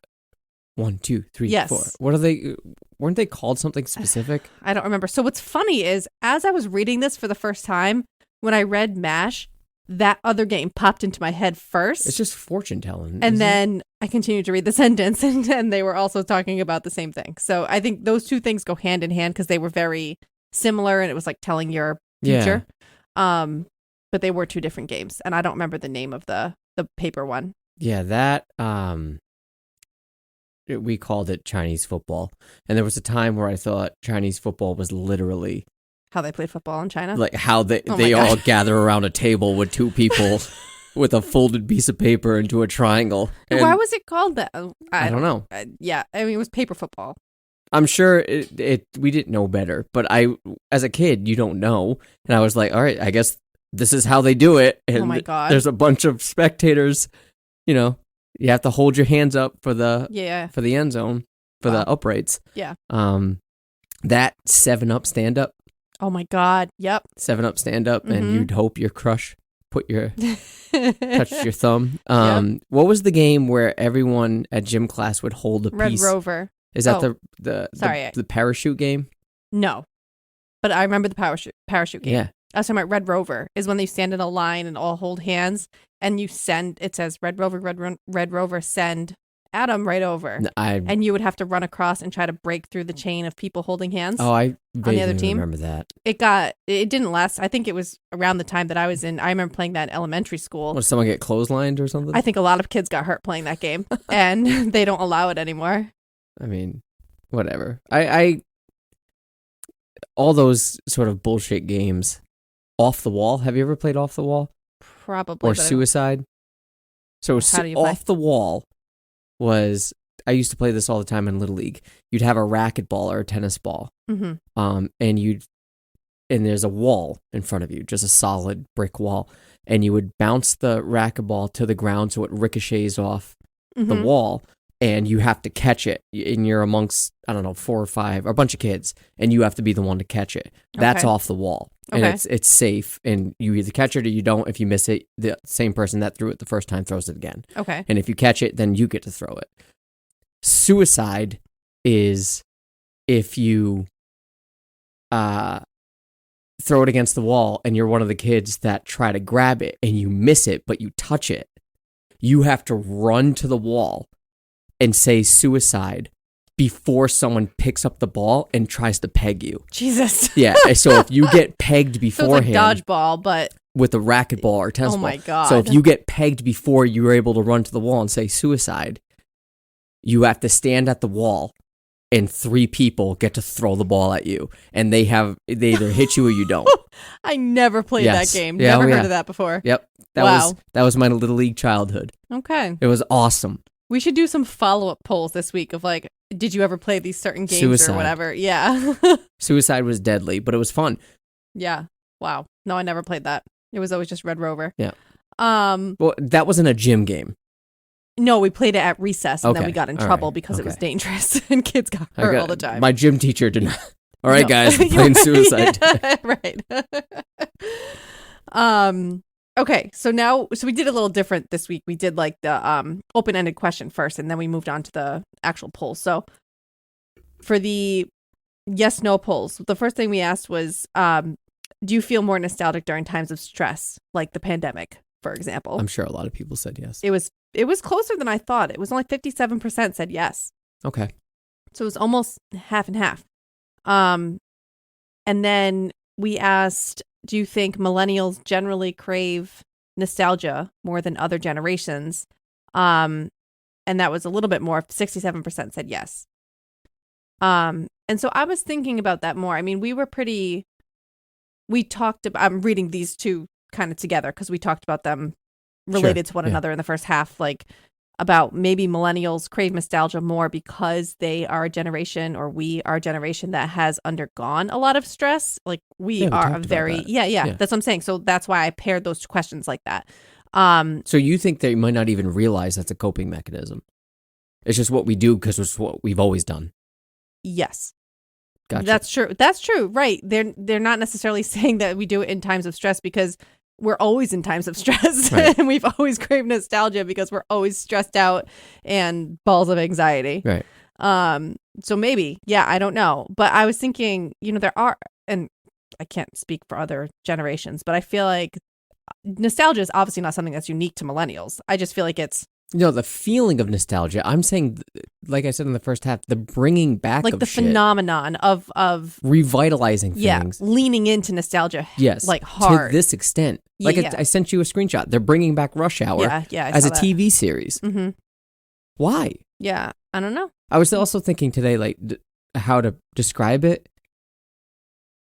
1, 2, 3, yes. 4. What are they? Weren't they called something specific? I don't remember. So what's funny is as I was reading this for the first time, when I read MASH, that other game popped into my head first. It's just fortune telling. And then I continued to read the sentence, and they were also talking about the same thing. So I think those two things go hand in hand because they were very similar, and it was like telling your future. Yeah. But they were two different games, and I don't remember the name of the paper one. Yeah, that we called it Chinese football, and there was a time where I thought Chinese football was literally how they played football in China, like how they all gather around a table with two people with a folded piece of paper into a triangle. And why was it called that? I don't know. Yeah, I mean it was paper football. I'm sure we didn't know better, but as a kid, you don't know, and I was like, all right, I guess this is how they do it. And oh my God, there's a bunch of spectators. You know, you have to hold your hands up for the end zone for the uprights. Yeah. That 7-Up stand up. Oh my God. Yep. 7-Up stand up, and you'd hope your crush touched your thumb. What was the game where everyone at gym class would hold a piece? Red Rover. Is that the parachute game? No, but I remember the parachute game. Yeah. I was talking about Red Rover is when they stand in a line and all hold hands and you send, it says Red Rover, send Adam right over. And you would have to run across and try to break through the chain of people holding hands. Oh, I on the other team. Remember that. It didn't last. I think it was around the time that I was in, I remember playing that in elementary school. Did someone get clotheslined or something? I think a lot of kids got hurt playing that game and they don't allow it anymore. I mean, whatever. I all those sort of bullshit games. Off the Wall. Have you ever played Off the Wall? Probably. Or Suicide? So Off the Wall was, I used to play this all the time in Little League. You'd have a racquetball or a tennis ball. Mm-hmm. And there's a wall in front of you, just a solid brick wall. And you would bounce the racquetball to the ground so it ricochets off the wall. And you have to catch it, and you're amongst, I don't know, 4 or 5, or a bunch of kids, and you have to be the one to catch it. That's off the wall, and it's safe, and you either catch it or you don't. If you miss it, the same person that threw it the first time throws it again. Okay. And if you catch it, then you get to throw it. Suicide is if you throw it against the wall, and you're one of the kids that try to grab it, and you miss it, but you touch it. You have to run to the wall and say suicide before someone picks up the ball and tries to peg you. Jesus. Yeah. So if you get pegged So it's beforehand like dodgeball, but with a racquetball or tennis oh ball. my God. So if you get pegged before you're able to run to the wall and say suicide, you have to stand at the wall and 3 people get to throw the ball at you. And they either hit you or you don't. I never played Yes. that game. Yeah, Never oh, heard yeah. of that before. Yep. Wow. That was my Little League childhood. Okay. It was awesome. We should do some follow-up polls this week of like, did you ever play these certain games Suicide. or whatever? Yeah. Suicide was deadly, but it was fun. Yeah. Wow. No, I never played that. It was always just Red Rover. Yeah. Um. Well, that wasn't a gym game. No, we played it at recess, and then Okay. we got in All trouble right. because it was Okay. dangerous, and kids got hurt all the time. My gym teacher did not. All right, No. guys, we're playing suicide. Yeah, right. Okay, so we did a little different this week. We did like the open-ended question first, and then we moved on to the actual polls. So for the yes/no polls, the first thing we asked was, do you feel more nostalgic during times of stress, like the pandemic, for example? I'm sure a lot of people said yes. It was closer than I thought. It was only 57% said yes. Okay. So it was almost half and half. And then we asked, do you think millennials generally crave nostalgia more than other generations? And that was a little bit more. 67% said yes. And so I was thinking about that more. I mean, we talked about, I'm reading these two kind of together because we talked about them related to one another in the first half, like about maybe millennials crave nostalgia more because they are a generation, or we are a generation that has undergone a lot of stress. Like we are a very, yeah, that's what I'm saying. So that's why I paired those two questions like that. So you think they might not even realize that's a coping mechanism? It's just what we do because it's what we've always done. Yes. Gotcha. That's true. Right. They're not necessarily saying that we do it in times of stress because we're always in times of stress, right. And we've always craved nostalgia because we're always stressed out and balls of anxiety. Right. So maybe, yeah, I don't know. But I was thinking, there are, and I can't speak for other generations, but I feel like nostalgia is obviously not something that's unique to millennials. I just feel like it's, the feeling of nostalgia. I'm saying, like I said in the first half, the bringing back like of the shit, phenomenon of revitalizing yeah, things. leaning into nostalgia. Yes. Like hard. To this extent. Like Yeah. I sent you a screenshot. They're bringing back Rush Hour Yeah, as a TV series. Mm-hmm. Why? Yeah, I don't know. I was also thinking today, like, how to describe it.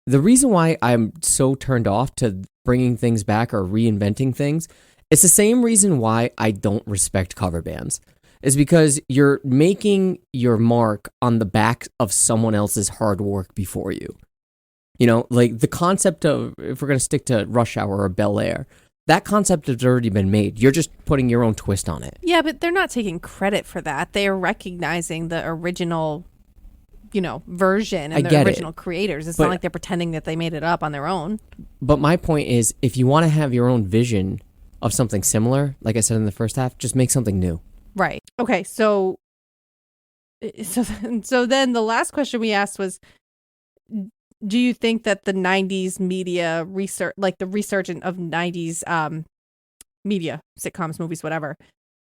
The reason why I'm so turned off to bringing things back or reinventing things, it's the same reason why I don't respect cover bands. Is because you're making your mark on the back of someone else's hard work before you. Like the concept of, if we're going to stick to Rush Hour or Bel Air, that concept has already been made. You're just putting your own twist on it. Yeah, but they're not taking credit for that. They are recognizing the original, version and the original creators. It's not like they're pretending that they made it up on their own. But my point is, if you want to have your own vision of something similar, like I said in the first half, just make something new. Right. Okay. So then the last question we asked was, do you think that the 90s media research, like the resurgence of 90s media, sitcoms, movies, whatever,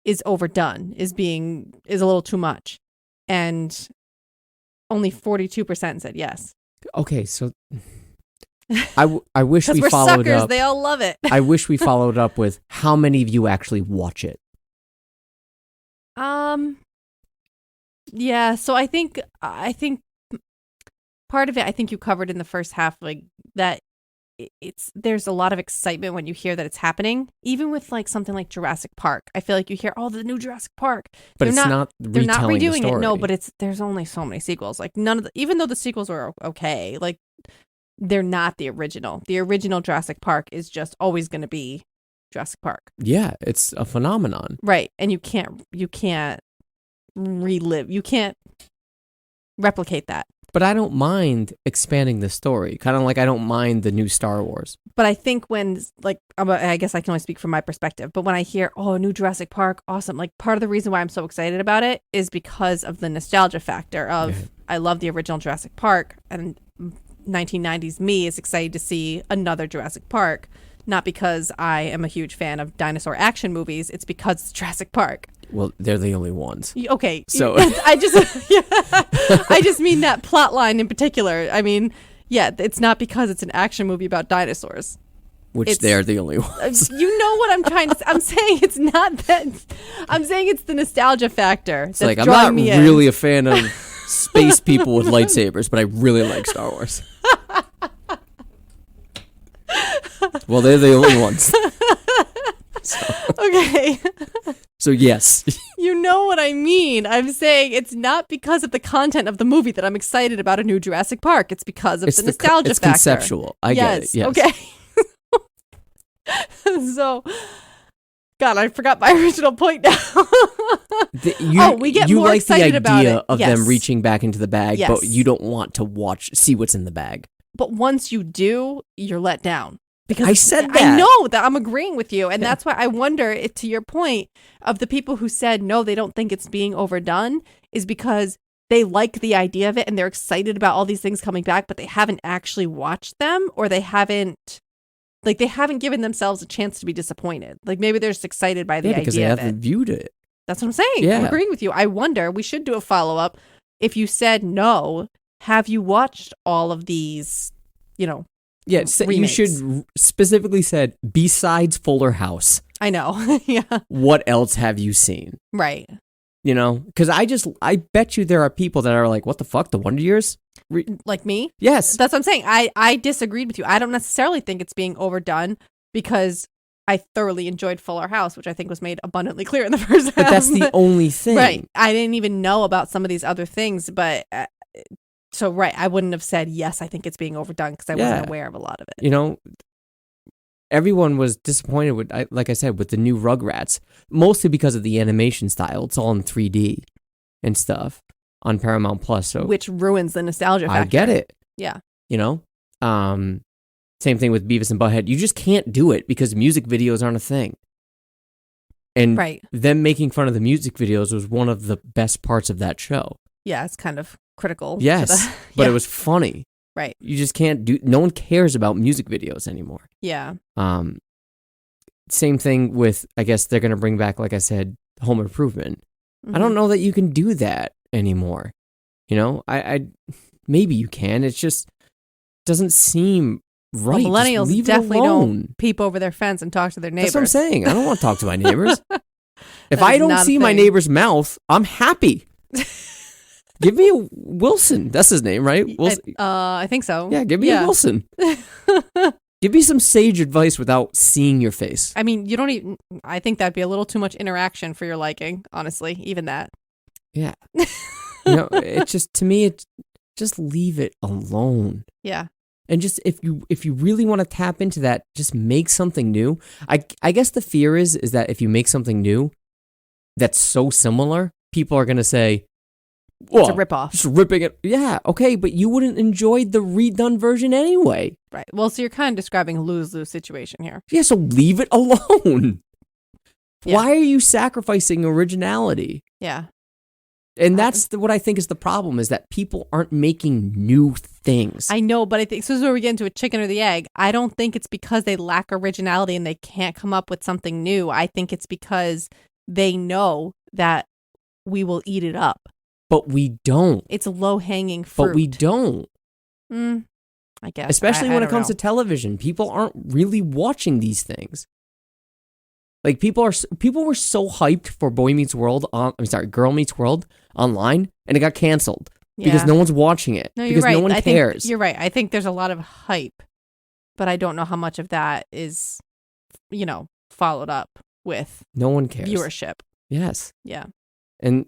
is overdone, is a little too much? And only 42% said yes. Okay, so I wish we we're followed suckers, up. they all love it. I wish we followed up with how many of you actually watch it. Yeah, so I think part of it, I think you covered in the first half, like that there's a lot of excitement when you hear that it's happening, even with like something like Jurassic Park. I feel like you hear, the new Jurassic Park, but they're not redoing the it. No, but there's only so many sequels. Like none of even though the sequels were okay, like they're not the original. The original Jurassic Park is just always going to be Jurassic Park. Yeah, it's a phenomenon. Right. And you can't relive. You can't replicate that. But I don't mind expanding the story. Kind of like I don't mind the new Star Wars. But I think when, like, I guess I can only speak from my perspective, but when I hear, new Jurassic Park, awesome. Like, part of the reason why I'm so excited about it is because of the nostalgia factor of, I love the original Jurassic Park, and 1990s me is excited to see another Jurassic Park. Not because I am a huge fan of dinosaur action movies. It's because it's Jurassic Park. Well, they're the only ones. Okay. So I just mean that plot line in particular. I mean, yeah, it's not because it's an action movie about dinosaurs. Which they're the only ones. You know what I'm trying to say. I'm saying it's not that. I'm saying it's the nostalgia factor. It's like, I'm not really a fan of space people with lightsabers, but I really like Star Wars. Well, they're the only ones. Okay. So yes. You know what I mean. I'm saying it's not because of the content of the movie that I'm excited about a new Jurassic Park. It's because of the nostalgia factor. It's conceptual. I get it. Yes. Okay. So, God, I forgot my original point now. We get more excited about it. You like the idea of them reaching back into the bag, but you don't want to see what's in the bag. But once you do, you're let down. Because I said that. I know that I'm agreeing with you. And that's why I wonder if, to your point, of the people who said, no, they don't think it's being overdone, is because they like the idea of it and they're excited about all these things coming back, but they haven't actually watched them, or they haven't given themselves a chance to be disappointed. Like, maybe they're just excited by the idea of it. Because they haven't viewed it. That's what I'm saying. Yeah. I'm agreeing with you. I wonder, we should do a follow-up. If you said no, have you watched all of these, Yeah, you should specifically said, besides Fuller House. I know. Yeah. What else have you seen? Right. Because I bet you there are people that are like, what the fuck, the Wonder Years? Like me? Yes. That's what I'm saying. I disagreed with you. I don't necessarily think it's being overdone because I thoroughly enjoyed Fuller House, which I think was made abundantly clear in the first half. But that's the only thing. Right. I didn't even know about some of these other things, but... So, right, I wouldn't have said, yes, I think it's being overdone because I wasn't aware of a lot of it. Everyone was disappointed with, like I said, with the new Rugrats, mostly because of the animation style. It's all in 3D and stuff on Paramount Plus. So which ruins the nostalgia factor. I get it. Yeah. Same thing with Beavis and Butthead. You just can't do it because music videos aren't a thing. And them making fun of the music videos was one of the best parts of that show. Yeah, it's kind of critical. Yes, but it was funny. Right. You just can't no one cares about music videos anymore. Yeah. Same thing with, I guess they're going to bring back, like I said, Home Improvement. Mm-hmm. I don't know that you can do that anymore. I maybe you can. It just doesn't seem right. Well, millennials definitely don't peep over their fence and talk to their neighbors. That's what I'm saying. I don't want to talk to my neighbors. If I don't see my neighbor's mouth, I'm happy. Give me a Wilson. That's his name, right? Wilson. I think so. Yeah, give me a Wilson. Give me some sage advice without seeing your face. I mean, you don't even... I think that'd be a little too much interaction for your liking, honestly, even that. Yeah. It's just, to me, it's just leave it alone. Yeah. And just, if you really want to tap into that, just make something new. I guess the fear is that if you make something new that's so similar, people are going to say, it's a ripoff. Just ripping it. Yeah, okay, but you wouldn't enjoy the redone version anyway. Right. Well, so you're kind of describing a lose-lose situation here. Yeah, so leave it alone. Yeah. Why are you sacrificing originality? Yeah. And that's what I think is the problem, is that people aren't making new things. I know, but I think, so this is where we get into a chicken or the egg. I don't think it's because they lack originality and they can't come up with something new. I think it's because they know that we will eat it up. But we don't. It's low-hanging fruit. But we don't. I guess. Especially when it comes to television. People aren't really watching these things. Like, people were so hyped for Girl Meets World online, and it got canceled. Because no one's watching it. No, you're because right. no one cares. You're right. I think there's a lot of hype, but I don't know how much of that is, followed up with no one cares. Viewership. Yes. Yeah. And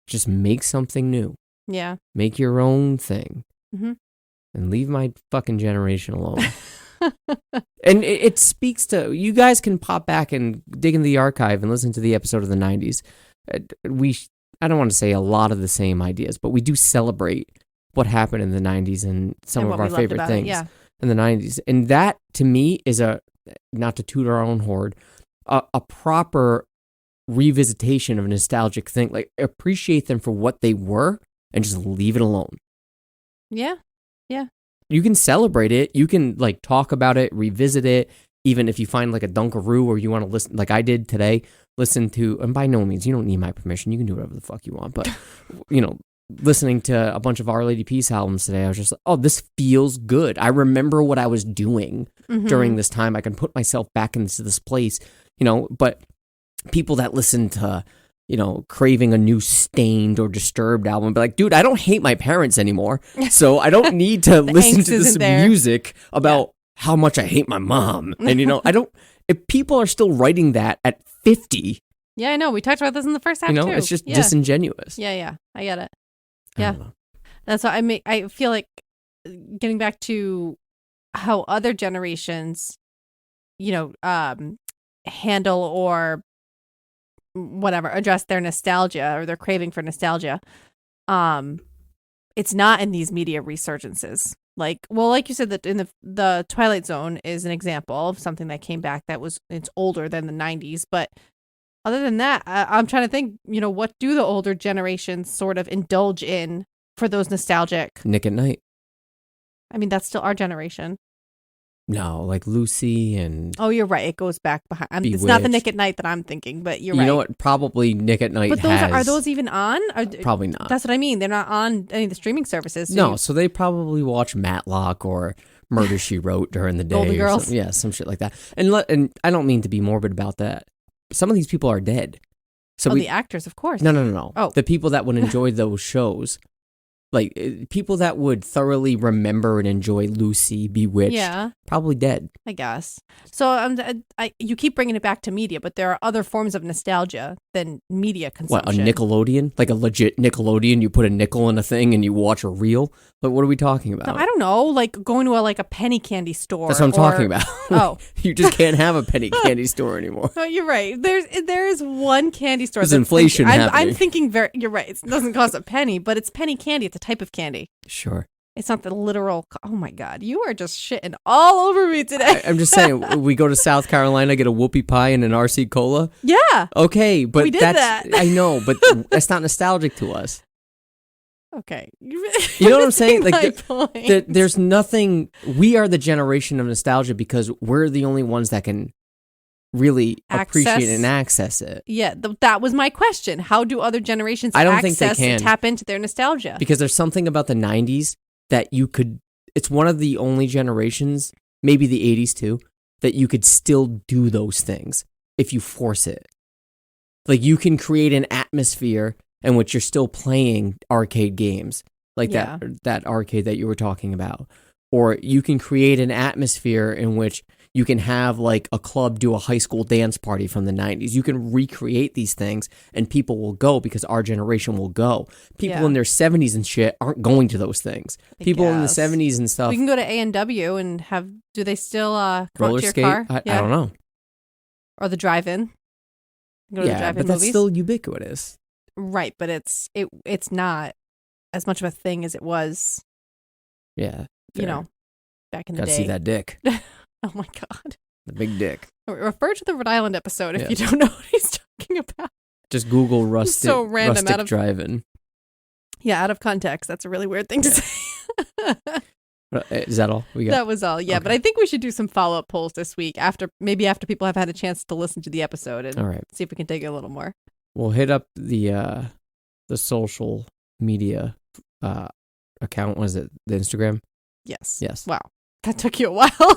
just make something new. Yeah. Make your own thing. Mm-hmm. And leave my fucking generation alone. And it speaks to... You guys can pop back and dig into the archive and listen to the episode of the 90s. I don't want to say a lot of the same ideas, but we do celebrate what happened in the 90s and some of our favorite things in the 90s. And that, to me, is not to toot our own horn, a proper revisitation of a nostalgic thing. Like, appreciate them for what they were and just leave it alone. Yeah. You can celebrate it. You can talk about it, revisit it. Even if you find a Dunkaroo or you want to listen, like I did today, listen to, and by no means, you don't need my permission. You can do whatever the fuck you want. But, you know, listening to a bunch of Our Lady Peace albums today, I was just like, oh, this feels good. I remember what I was doing during this time. I can put myself back into this place, you know, but people that listen to, you know, craving a new Stained or Disturbed album, be like, dude, I don't hate my parents anymore, so I don't need to listen to this music about how much I hate my mom. And, you know, if people are still writing that at 50. Yeah, I know. We talked about this in the first half, you know, too. It's just disingenuous. Yeah. I get it. Yeah. That's why I feel like getting back to how other generations, you know, handle or whatever, address their nostalgia or their craving for nostalgia. It's not in these media resurgences. Like you said, that in the Twilight Zone is an example of something that came back it's older than the 90s. But other than that, I'm trying to think, you know, what do the older generations sort of indulge in for those nostalgic? Nick at Night. I mean, that's still our generation. No, like Lucy and... Oh, you're right. It goes back behind. It's not the Nick at Night that I'm thinking, but you're right. You know what? Probably Nick at Night are those even on? Probably not. That's what I mean. They're not on any of the streaming services. So they probably watch Matlock or Murder, She Wrote during the day. Golden Girls. Some shit like that. And I don't mean to be morbid about that. Some of these people are dead. So the actors, of course. No. Oh. The people that would enjoy those shows. Like, people that would thoroughly remember and enjoy Lucy, Bewitched, probably dead. I guess. So you keep bringing it back to media, but there are other forms of nostalgia than media consumption. What, a Nickelodeon? Like a legit Nickelodeon? You put a nickel in a thing and you watch a reel? But what are we talking about? No, I don't know. Like going to a penny candy store. That's what I'm talking about. Oh. You just can't have a penny candy store anymore. No, you're right. There is one candy store. There's inflation happening. I'm thinking you're right. It doesn't cost a penny, but it's penny candy. It's a type of candy. Sure. It's not the literal. Oh my God, you are just shitting all over me today. I'm just saying, we go to South Carolina, get a whoopie pie and an RC Cola. Yeah. Okay, but we did that. I know, but that's not nostalgic to us. Okay. You know what I'm saying? Like, point. There's nothing. We are the generation of nostalgia because we're the only ones that can really appreciate and access it. Yeah, that was my question. How do other generations think they can tap into their nostalgia? Because there's something about the 90s that you could, it's one of the only generations, maybe the 80s too, that you could still do those things if you force it. Like, you can create an atmosphere in which you're still playing arcade games, like that arcade that you were talking about. Or you can create an atmosphere in which you can have like a club do a high school dance party from the 90s. You can recreate these things and people will go because our generation will go. People in their 70s and shit aren't going to those things. People in the 70s and stuff. We can go to A&W and have, do they still come roller up to your skate? car? I don't know. Or the drive-in. Go to the drive-in but that's movies. still ubiquitous. Right, but it's not as much of a thing as it was. Yeah. You know, back in the day. Gotta see that dick. Oh my God. The big dick. Refer to the Rhode Island episode if you don't know what he's talking about. Just Google rustic, so random, rustic drive-in. Yeah, out of context. That's a really weird thing to say. Is that all we got? That was all. Yeah, okay. But I think we should do some follow-up polls this week after people have had a chance to listen to the episode and see if we can dig a little more. We'll hit up the social media account. Was it the Instagram? Yes. Wow. That took you a while. I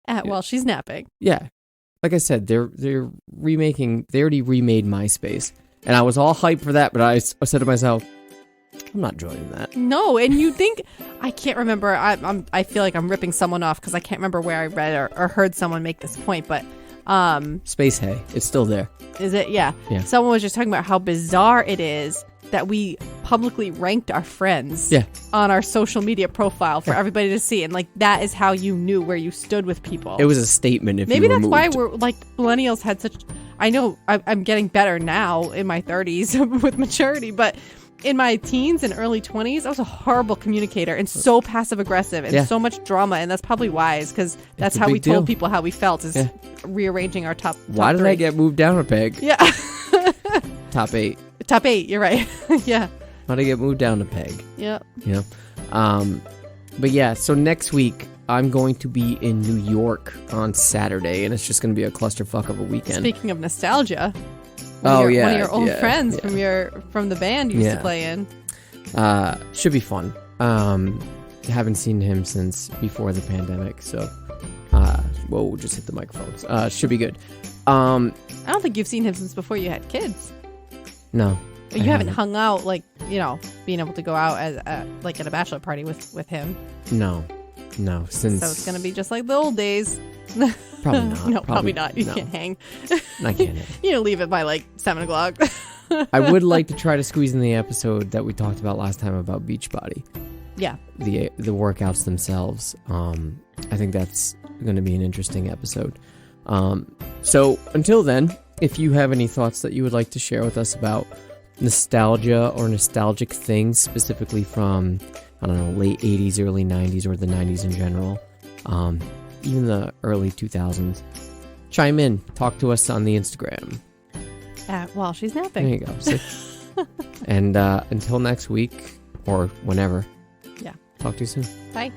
don't know. Well, she's napping. Yeah. Like I said, they're remaking. They already remade MySpace, and I was all hyped for that. But I said to myself, I'm not joining that. No, and you think I can't remember. I feel like I'm ripping someone off because I can't remember where I read or heard someone make this point. But Space Hay, it's still there. Is it? Yeah. Someone was just talking about how bizarre it is that we publicly ranked our friends on our social media profile for everybody to see. And like, that is how you knew where you stood with people. It was a statement. Maybe that's why we're like, millennials had such, I know I'm getting better now in my 30s with maturity, but in my teens and early 20s, I was a horrible communicator and so passive aggressive and so much drama. And that's probably wise, because that's how we told people how we felt, is rearranging our top Why did 3. I get moved down a peg? Yeah. Top 8. Top 8, you're right. Yeah. How'd I get moved down a peg? Yeah. You know? But yeah, so next week I'm going to be in New York on Saturday, and it's just going to be a clusterfuck of a weekend. Speaking of nostalgia, Oh, one yeah, of your old yeah, friends yeah. from the band you used to play in. Should be fun. Haven't seen him since before the pandemic, so whoa, just hit the microphones. Should be good. I don't think you've seen him since before you had kids. No. You haven't hung out, like, being able to go out like at a bachelor party with him. No, since... So it's going to be just like the old days. Probably not. No, probably not. You can't hang. I can't hang. Leave it by like 7 o'clock. I would like to try to squeeze in the episode that we talked about last time about Beachbody. Yeah. The workouts themselves. I think that's going to be an interesting episode. So until then, if you have any thoughts that you would like to share with us about nostalgia or nostalgic things, specifically from, I don't know, late 80s, early 90s, or the 90s in general, even the early 2000s, chime in. Talk to us on the Instagram. While she's napping. There you go. So, and until next week, or whenever. Yeah. Talk to you soon. Bye.